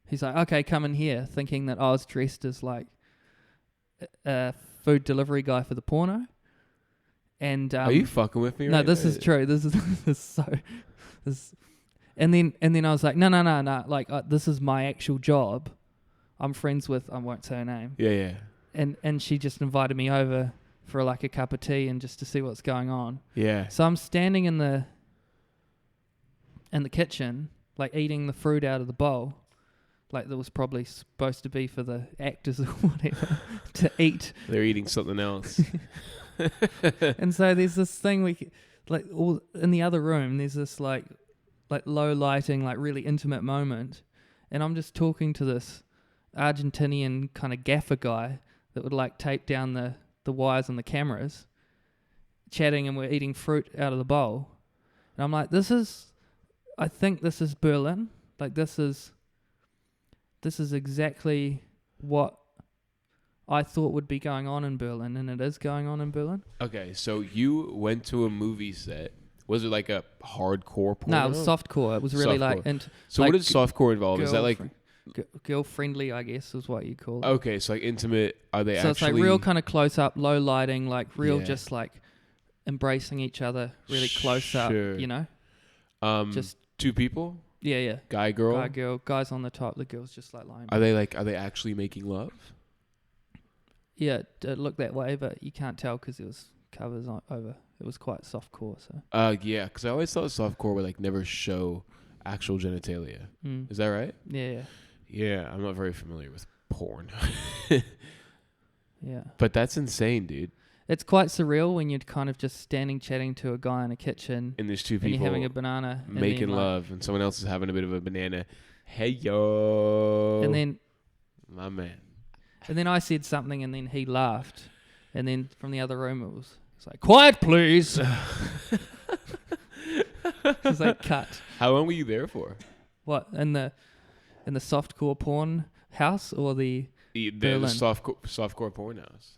he's like, "Okay, come in here," thinking that I was dressed as like a food delivery guy for the porno. And Are you fucking with me? no, right this is true. This is so. And then I was like, no. Like this is my actual job. I'm friends with. I won't say her name. Yeah. And she just invited me over for like a cup of tea and just to see what's going on. Yeah. So I'm standing in the kitchen, like eating the fruit out of the bowl, like that was probably supposed to be for the actors or whatever to eat. They're eating something else. And so there's this thing like all in the other room. There's this like low lighting, like really intimate moment, and I'm just talking to this Argentinian kind of gaffer guy that would like tape down the wires on the cameras, chatting, and we're eating fruit out of the bowl. And I'm like, I think this is Berlin. Like this is exactly what I thought would be going on in Berlin, and it is going on in Berlin. Okay, so you went to a movie set. Was it like a hardcore porno? No, it was softcore. It was really softcore. So what does softcore involve? Is that like girl-friendly, I guess, is what you call it. Okay, so like intimate. Are they so actually? It's like real kind of close-up, low lighting, like real just like embracing each other really close up, you know? Just two people? Yeah. Guy, girl? Guy, girl. Guy's on the top, the girl's just like lying. Are they actually making love? Yeah, it looked that way, but you can't tell because it was covers over. It was quite softcore, so. Yeah, because I always thought softcore would like never show actual genitalia. Is that right? Yeah. Yeah, I'm not very familiar with porn. Yeah. But that's insane, dude. It's quite surreal when you're kind of just standing chatting to a guy in a kitchen. And there's two people and you're having a banana. making love, and someone else is having a bit of a banana. Hey, yo. And then. My man. And then I said something, and then he laughed. And then from the other room, it was like, quiet, please. It's like, cut. How long were you there for? What, in the softcore porn house or the softcore porn house?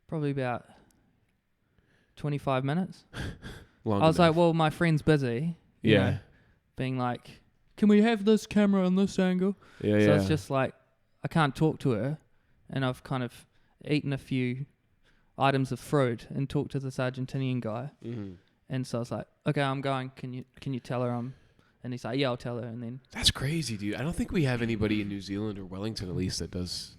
Probably about 25 minutes. Long I was enough. like, well, my friend's busy. You know, being like, can we have this camera on this angle? Yeah, so it's just like, I can't talk to her, and I've kind of eaten a few items of fruit and talked to this Argentinian guy. Mm-hmm. And so I was like, okay, I'm going. Can you tell her I'm... And he's like, yeah, I'll tell her. And then... That's crazy, dude. I don't think we have anybody in New Zealand or Wellington, at least, that does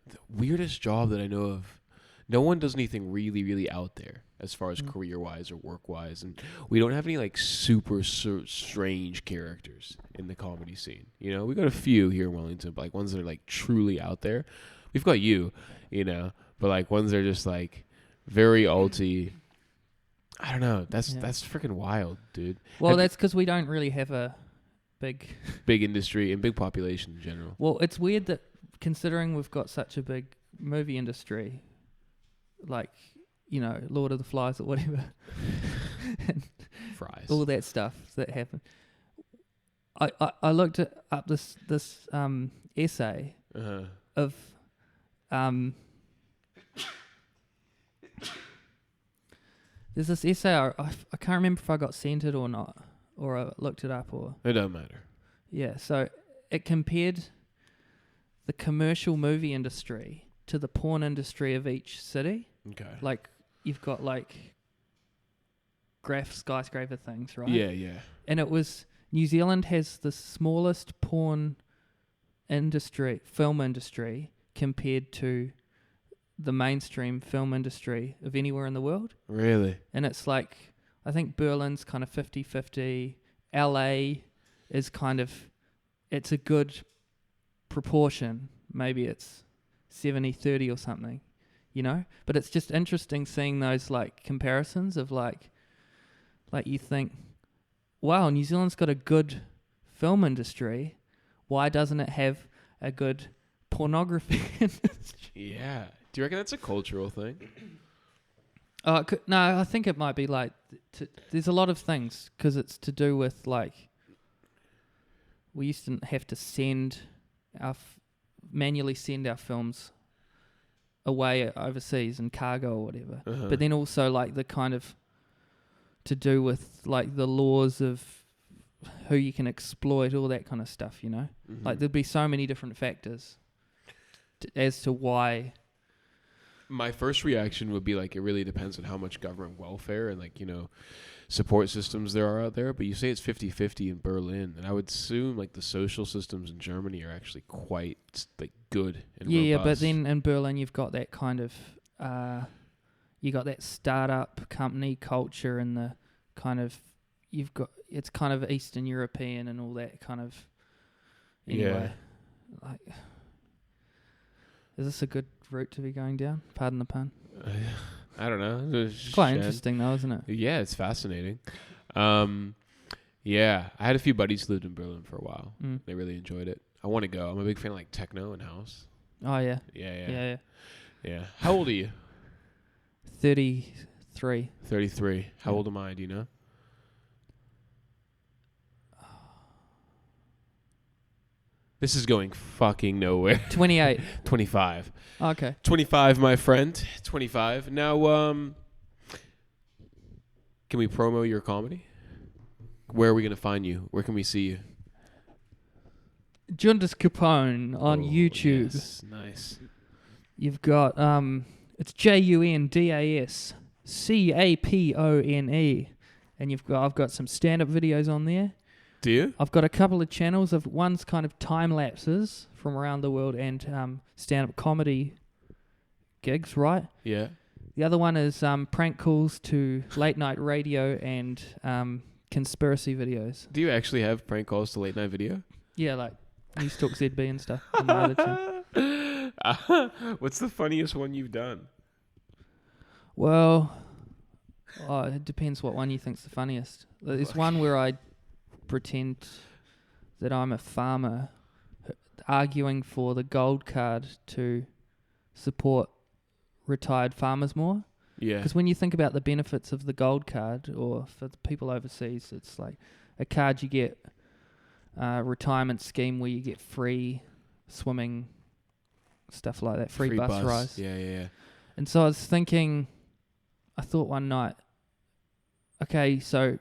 the weirdest job that I know of. No one does anything really, really out there as far as career-wise or work-wise. And we don't have any, like, super strange characters in the comedy scene. You know, we got a few here in Wellington, but, like, ones that are, like, truly out there. We've got you know, but, like, ones that are just, like, very alty. I don't know. That's freaking wild, dude. Well, that's because we don't really have a big industry and big population in general. Well, it's weird that considering we've got such a big movie industry, like, you know, Lord of the Flies or whatever, and fries, all that stuff that happened. I looked up this essay of there's this essay, I can't remember if I got sent it or not, or I looked it up, or... It don't matter. Yeah, so it compared the commercial movie industry to the porn industry of each city. Okay. Like, you've got, like, skyscraper things, right? Yeah. And it was... New Zealand has the smallest porn film industry, compared to the mainstream film industry of anywhere in the world. Really? And it's like, I think Berlin's kind of 50-50. LA is kind of, it's a good proportion. Maybe it's 70-30 or something, you know? But it's just interesting seeing those like comparisons of like you think, wow, New Zealand's got a good film industry. Why doesn't it have a good pornography industry? Yeah. Do you reckon that's a cultural thing? No, I think it might be like... there's a lot of things, because it's to do with, like... We used to have to manually send our films away overseas in cargo or whatever. Uh-huh. But then also, like, the kind of... To do with, like, the laws of who you can exploit, all that kind of stuff, you know? Mm-hmm. Like, there'd be so many different factors as to why... My first reaction would be like, it really depends on how much government welfare and like, you know, support systems there are out there. But you say it's 50-50 in Berlin, and I would assume like the social systems in Germany are actually quite like good and robust. Yeah, but then in Berlin you've got that kind of you got that startup company culture, and the kind of it's kind of Eastern European and all that kind of. Anyway, like, is this a good route to be going down? Pardon the pun. I don't know. It's quite interesting though, isn't it? Yeah, it's fascinating. Yeah, I had a few buddies who lived in Berlin for a while. They really enjoyed it. I want to go. I'm a big fan of like techno and house. Oh, yeah. Yeah. Yeah. How old are you? 33. 33. How Yeah. old am I? Do you know? This is going fucking nowhere. 28. 25. Okay. 25, my friend. 25. Now, can we promo your comedy? Where are we going to find you? Where can we see you? Jundas Capone on Oh, YouTube. Yes, nice. You've got it's JUNDASCAPONE, and I've got some stand-up videos on there. Do you? I've got a couple of channels of one's kind of time lapses from around the world and stand-up comedy gigs, right? Yeah. The other one is prank calls to late night radio and conspiracy videos. Do you actually have prank calls to late night video? Yeah, like News Talk ZB and stuff. On my other channel. What's the funniest one you've done? Well, it depends what one you think's the funniest. There's one where I pretend that I'm a farmer arguing for the gold card to support retired farmers more. Yeah. Because when you think about the benefits of the gold card, or for the people overseas, it's like a card you get, retirement scheme where you get free swimming, stuff like that, free bus rides. Yeah. And so I thought one night, okay, so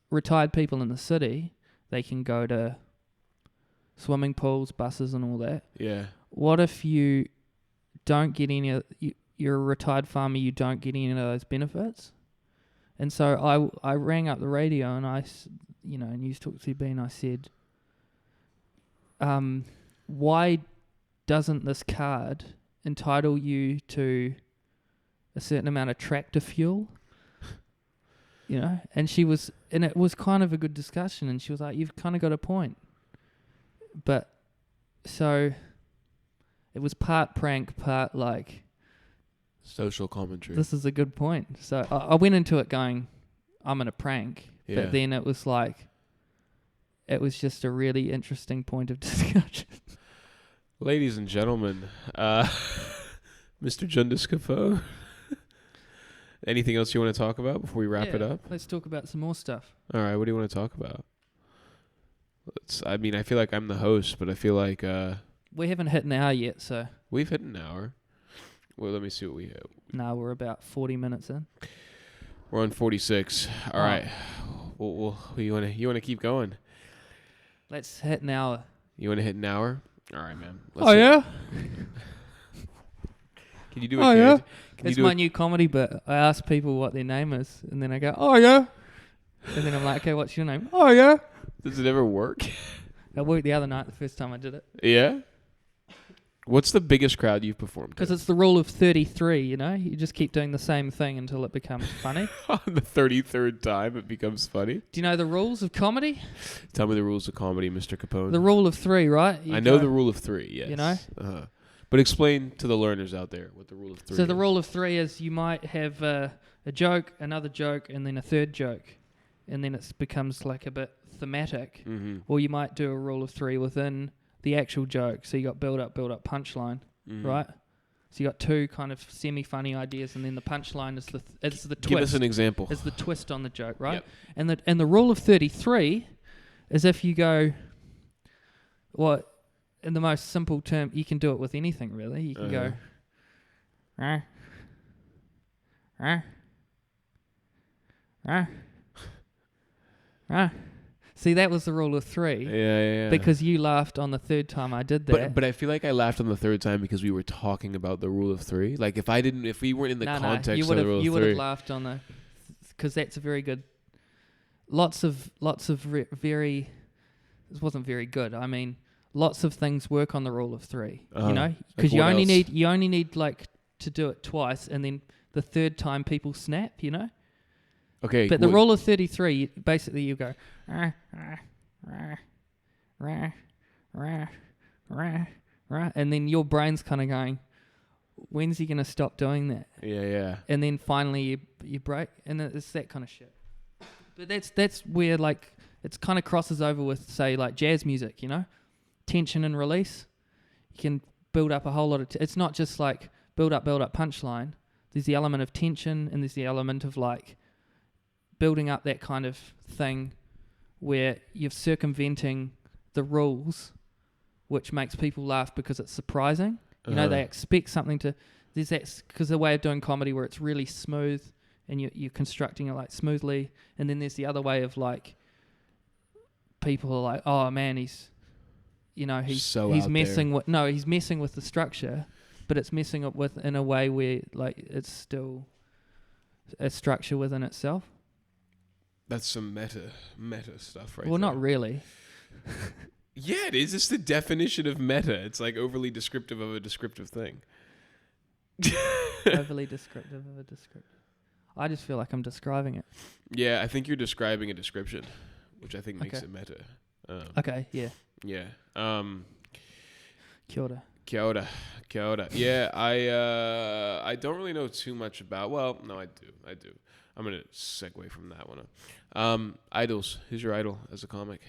retired people in the city, they can go to swimming pools, buses and all that. Yeah. What if you don't get any you're a retired farmer, you don't get any of those benefits? And so I rang up the radio and News Talk CB, and I said, why doesn't this card entitle you to a certain amount of tractor fuel? And it was kind of a good discussion, and she was like, you've kind of got a point. But so it was part prank, part like social commentary. This is a good point. So I went into it going, I'm in a prank. Yeah. But then it was just a really interesting point of discussion. Ladies and gentlemen, Mr. Jundas Capone. Anything else you want to talk about before we wrap it up? Let's talk about some more stuff. All right, what do you want to talk about? I feel like I'm the host, but I feel like we haven't hit an hour yet, so we've hit an hour. Well, let me see what we have. No, we're about 40 minutes in. We're on 46. All right. Well, you want to keep going? Let's hit an hour. You want to hit an hour? All right, man. Yeah? Can you do it? Yeah? It's my new comedy bit. I ask people what their name is, and then I go, oh, yeah. And then I'm like, okay, what's your name? Oh, yeah. Does it ever work? It worked the other night, the first time I did it. Yeah? What's the biggest crowd you've performed to? Because it's the rule of 33, You just keep doing the same thing until it becomes funny. On the 33rd time, it becomes funny. Do you know the rules of comedy? Tell me the rules of comedy, Mr. Capone. The rule of 3, right? I know the rule of 3, yes. You know? But explain to the learners out there what the rule of 3 is. So the rule of 3 is you might have a joke, another joke, and then a third joke. And then it becomes like a bit thematic. Mm-hmm. Or you might do a rule of 3 within the actual joke. So you got build up, punchline, right? So you got two kind of semi-funny ideas, and then the punchline is the twist. Give us an example. It's the twist on the joke, right? Yep. And the rule of 33 is if you go, in the most simple term, you can do it with anything really. You can go, See, that was the rule of 3. Yeah. Because you laughed on the third time I did that. But I feel like I laughed on the third time because we were talking about the rule of 3. Like if we weren't in the context of the rule of 3, you would have laughed on because that's a very good. Lots of very. This wasn't very good. I mean, lots of things work on the rule of 3. Because you only need like to do it twice, and then the third time people snap. Okay. But the rule of 33, basically you go, and then your brain's kind of going, when's he going to stop doing that? Yeah. And then finally you break, and it's that kind of shit. But that's where like it kind of crosses over with, say, like jazz music, tension and release. You can build up a whole lot of... it's not just like build up punchline. There's the element of tension, and there's the element of like building up that kind of thing where you're circumventing the rules, which makes people laugh because it's surprising. You know, they expect something to... There's that... Because the way of doing comedy where it's really smooth and you're constructing it like smoothly, and then there's the other way of like people are like, oh man, he's messing with... No, he's messing with the structure, but it's messing up with in a way where like it's still a structure within itself. That's some meta stuff, right? Well, not really. Yeah, it is. It's the definition of meta. It's like overly descriptive of a descriptive thing. Overly descriptive of a descriptive. I just feel like I'm describing it. Yeah, I think you're describing a description, which I think makes it meta. Okay, yeah. Yeah. Kia ora. Kia ora. Yeah, I don't really know too much about... Well, no, I do. I'm going to segue from that one. Idols. Who's your idol as a comic?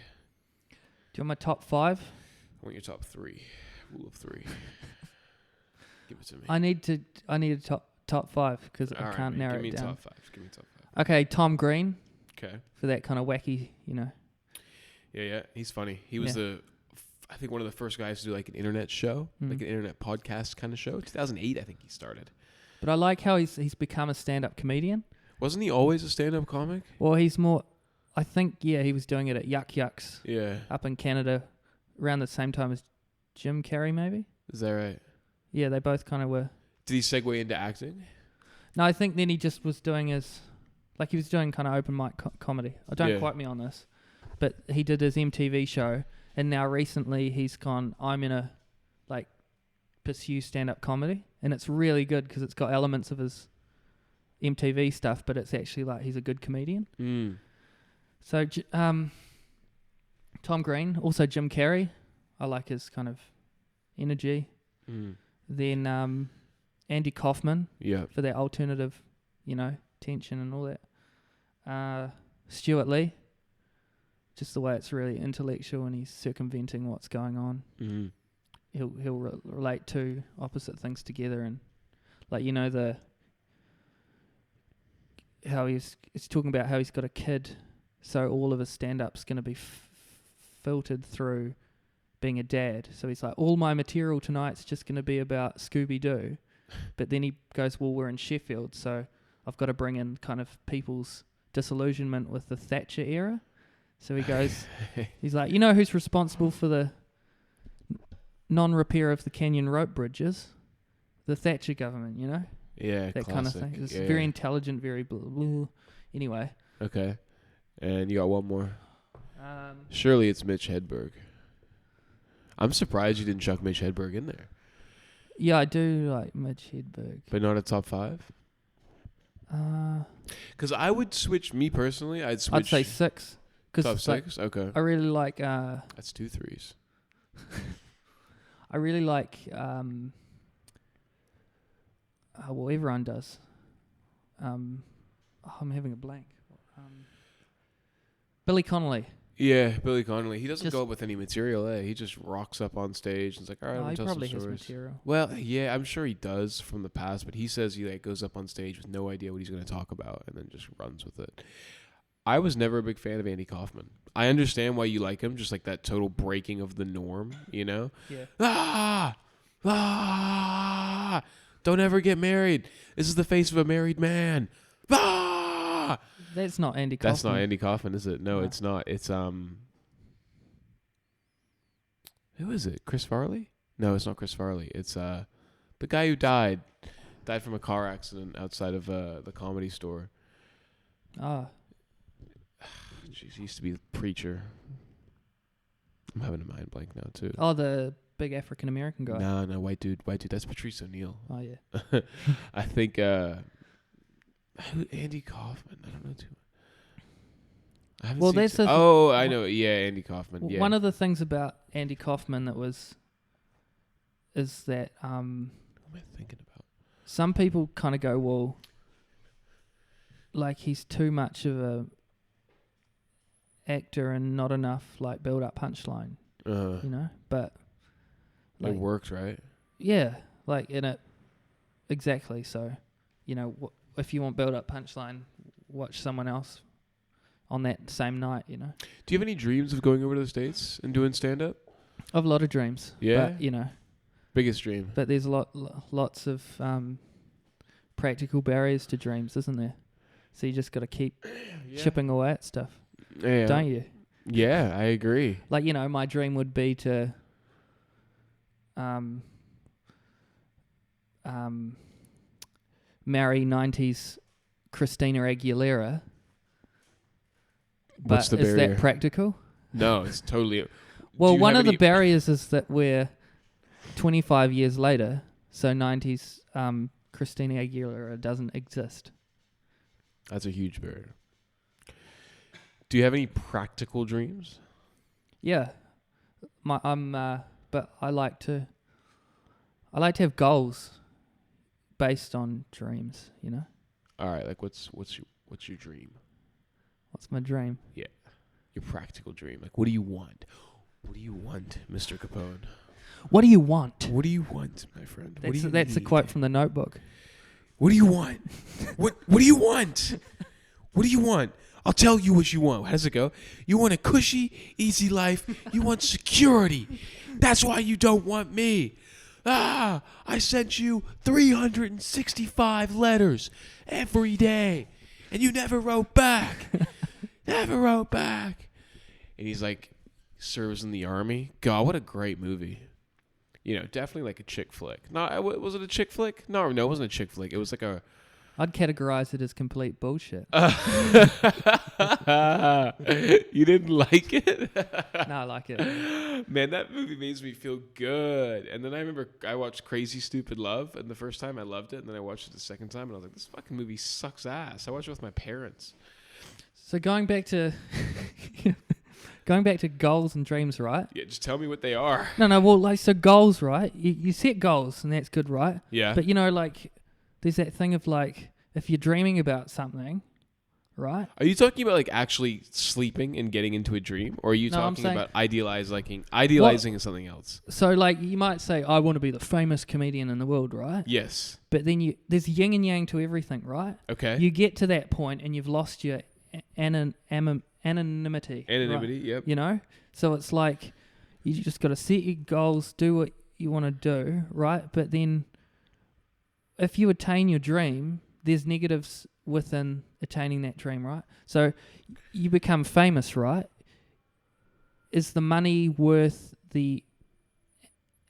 Do you want my top 5? I want your top 3. Rule of 3. Give it to me. I need a top 5 because I can't narrow it down. Give me top 5. Okay, Tom Green. Okay. For that kind of wacky, you know. Yeah. He's funny. He was I think one of the first guys to do like an internet show, like an internet podcast kind of show. 2008, I think he started. But I like how he's become a stand-up comedian. Wasn't he always a stand-up comic? Well, he's more... I think, he was doing it at Yuck Yucks. Yeah. Up in Canada around the same time as Jim Carrey, maybe? Is that right? Yeah, they both kind of were. Did he segue into acting? No, I think then he just was doing his... Like, he was doing kind of open mic comedy. Don't quote me on this. But he did his MTV show, and now recently he's gone, I'm going to, like, pursue stand-up comedy. And it's really good because it's got elements of his MTV stuff, but it's actually like he's a good comedian. So, Tom Green, also Jim Carrey. I like his kind of energy. Then Andy Kaufman for that alternative, tension and all that. Stuart Lee, just the way it's really intellectual and he's circumventing what's going on. He'll relate two opposite things together, and like how he's talking about how he's got a kid. So all of his stand-up's going to be filtered through being a dad. So he's like, all my material tonight's just going to be about Scooby-Doo. But then he goes, well, we're in Sheffield, so I've got to bring in kind of people's disillusionment with the Thatcher era. So he goes, he's like, who's responsible for the non-repair of the Canyon rope bridges? The Thatcher government, Yeah, that classic. kind of thing. It's very intelligent, very blah, blah. Anyway. Okay. And you got one more. Surely it's Mitch Hedberg. I'm surprised you didn't chuck Mitch Hedberg in there. Yeah, I do like Mitch Hedberg. But not a top 5? Because I would switch, me personally, I'd say 6. Top 6? Okay. I really like... That's 2 3s. I really like... well, everyone does. I'm having a blank. Billy Connolly. Yeah, Billy Connolly. He doesn't go up with any material, He just rocks up on stage and is like, all right, I'm going to tell some stories. He probably has material. Well, yeah, I'm sure he does from the past, but he says he goes up on stage with no idea what he's going to talk about and then just runs with it. I was never a big fan of Andy Kaufman. I understand why you like him, just like that total breaking of the norm, Yeah. Don't ever get married. This is the face of a married man. That's not Andy Kaufman. That's not Andy Kaufman, is it? No, it's not. It's who is it? Chris Farley? No, it's not Chris Farley. It's the guy who died from a car accident outside of the Comedy Store. Jeez, he used to be a preacher. I'm having a mind blank now too. Oh, the big African American guy. No, white dude. That's Patrice O'Neill. Oh yeah. I think Andy Kaufman. I don't know too much. I haven't seen. I know. Yeah, Andy Kaufman. Yeah. One of the things about Andy Kaufman is that what am I thinking about? Some people kind of go, well, like he's too much of a actor and not enough like build up punchline. But like, it works, right? Yeah, like in it. Exactly. So, if you want build up punchline, watch someone else on that same night. Do you have any dreams of going over to the States and doing stand up? I have a lot of dreams. Yeah. But, Biggest dream. but there's lots of practical barriers to dreams, isn't there? So you just got to keep chipping away at stuff, don't you? Yeah, I agree. Like, my dream would be to marry 90s Christina Aguilera. What's But the is barrier? that practical? No, it's totally... Well, one of the barriers is that we're 25 years later, so 90s Christina Aguilera doesn't exist. That's a huge barrier. Do you have any practical dreams? Yeah. But I like to have goals based on dreams, All right, like what's your dream? What's my dream? Yeah. Your practical dream. Like, what do you want? What do you want, Mr. Capone? What do you want? What do you want, my friend? What do you That's a need? quote from The Notebook. What do you want? What do you want? What do you want? I'll tell you what you want. How does it go? You want a cushy, easy life. You want security. That's why you don't want me. I sent you 365 letters every day, and you never wrote back. Never wrote back. And he's like, serves in the army. God, what a great movie. Definitely like a chick flick. No, was it a chick flick? No, it wasn't a chick flick. It was like a... I'd categorize it as complete bullshit. You didn't like it? No, I like it. Man, that movie makes me feel good. And then I remember I watched Crazy Stupid Love, and the first time I loved it, and then I watched it the second time, and I was like, this fucking movie sucks ass. I watched it with my parents. So going back to goals and dreams, right? Yeah, just tell me what they are. No, well, so goals, right? You set goals, and that's good, right? Yeah. But, there's that thing of, if you're dreaming about something, right? Are you talking about, actually sleeping and getting into a dream? Or are you talking about idealizing something else? So, you might say, I want to be the famous comedian in the world, right? Yes. But then there's yin and yang to everything, right? Okay. You get to that point, and you've lost your anonymity. Anonymity, right? yep. So it's like you just got to set your goals, do what you want to do, right? But then if you attain your dream, there's negatives within attaining that dream, right? So you become famous, right? Is the money worth the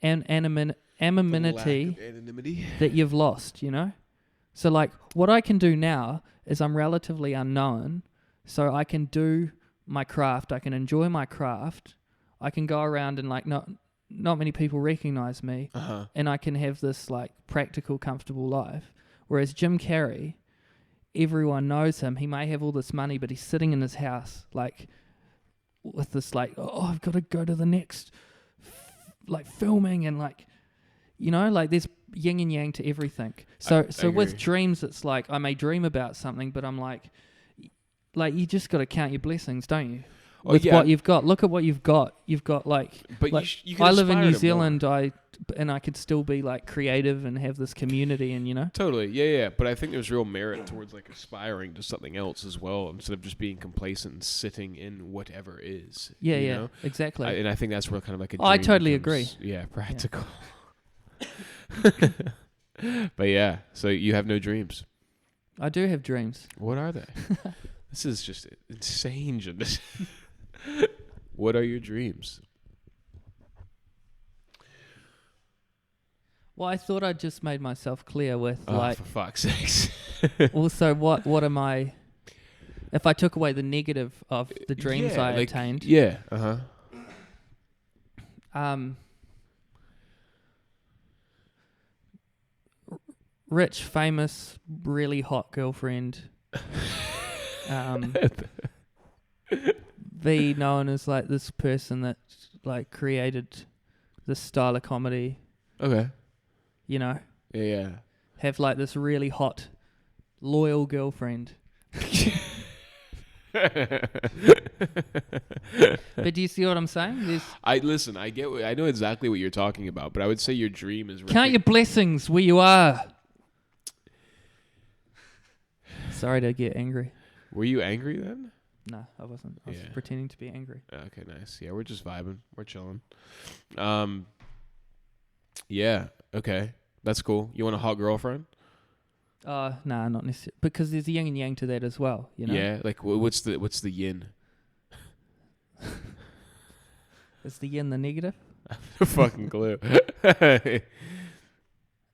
anonymity that you've lost, So what I can do now is I'm relatively unknown, so I can do my craft, I can enjoy my craft, I can go around and not many people recognize me, and I can have this practical, comfortable life. Whereas Jim Carrey, everyone knows him. He may have all this money, but he's sitting in his house with this I've got to go to the next filming, and there's yin and yang to everything. So with dreams, it's I may dream about something, but I'm you just got to count your blessings, don't you? With what you've got. Look at what you've got. You've got But you can I live in aspire New to Zealand. more. And I could still be creative and have this community, and Totally, yeah. But I think there's real merit towards aspiring to something else as well, instead of just being complacent and sitting in whatever is. Yeah, exactly. And I think that's where kind of a dream I totally becomes, agree. Yeah, practical. But yeah, so you have no dreams. I do have dreams. What are they? This is just insane, Jundas. What are your dreams? Well, I thought I just made myself clear with for fuck's sakes. Also, what am I? If I took away the negative of the dreams I attained, yeah, rich, famous, really hot girlfriend. Be known as this person that created this style of comedy. Okay. Yeah. Have this really hot, loyal girlfriend. But do you see what I'm saying? There's I know exactly what you're talking about, but I would say your dream is count your blessings where you are. Sorry to get angry. Were you angry then? No, I wasn't. I was pretending to be angry. Okay, nice. Yeah, we're just vibing. We're chilling. Yeah. Okay, that's cool. You want a hot girlfriend? Nah, not necessarily. Because there's a yin and yang to that as well. You know. Yeah. Like, what's the yin? Is the yin the negative? No fucking clue.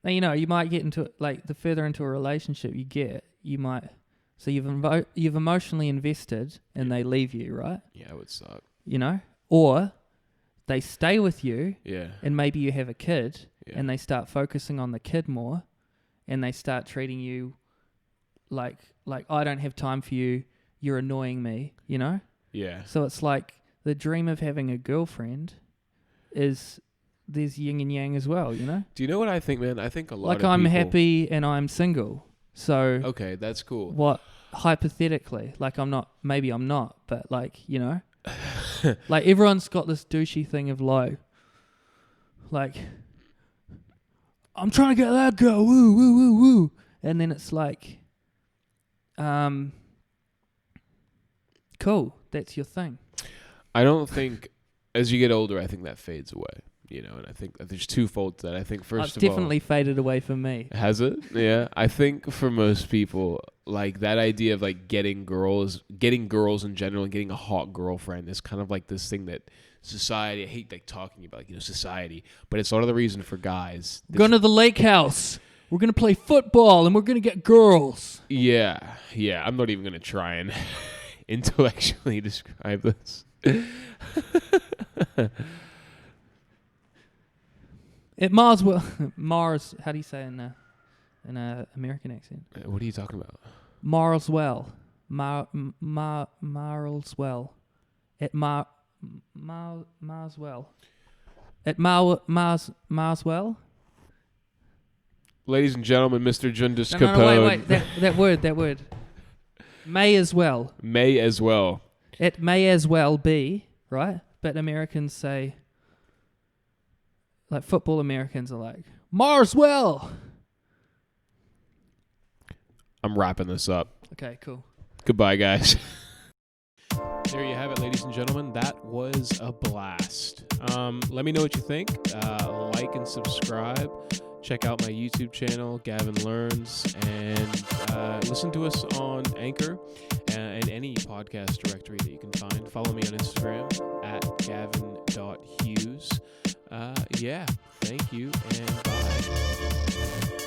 Now, you might get into it, like, the further into a relationship you might. So you've emotionally invested and they leave you, right? Yeah, it would suck. Or they stay with you. Yeah. And maybe you have a kid. Yeah. And they start focusing on the kid more, and they start treating you like I don't have time for you. You're annoying me. Yeah. So it's like the dream of having a girlfriend is there's yin and yang as well. Do you know what I think, man? I think a lot. Like of I'm people... happy and I'm single. So okay, that's cool. What hypothetically? Like I'm not. Maybe I'm not. But like like everyone's got this douchey thing of like. I'm trying to get that girl, woo, woo, woo, woo. And then it's like, cool, that's your thing. I don't think, as you get older, I think that fades away, and I think that there's twofold to that. I think first of all... It's definitely faded away for me. Has it? Yeah. I think for most people, like that idea of like getting girls in general and getting a hot girlfriend is kind of like this thing that society, I hate like talking about society, but it's one of the reason for guys. Going to the lake house. We're going to play football and we're going to get girls. Yeah. I'm not even going to try and intellectually describe this. Mars, how do you say in a American accent? What are you talking about? Marswell. Marswell. Marswell. At Marswell. Ladies and gentlemen, Mr. Jundas Capone. No, wait. That word. May as well. May as well. It may as well be, right? But Americans say, like football Americans are like, Marswell. I'm wrapping this up. Okay, cool. Goodbye, guys. There you have it, ladies and gentlemen. That was a blast. Let me know what you think. Like and subscribe. Check out my YouTube channel, Gavin Learns, and listen to us on Anchor and any podcast directory that you can find. Follow me on Instagram at gavin.hughes. Thank you, and bye.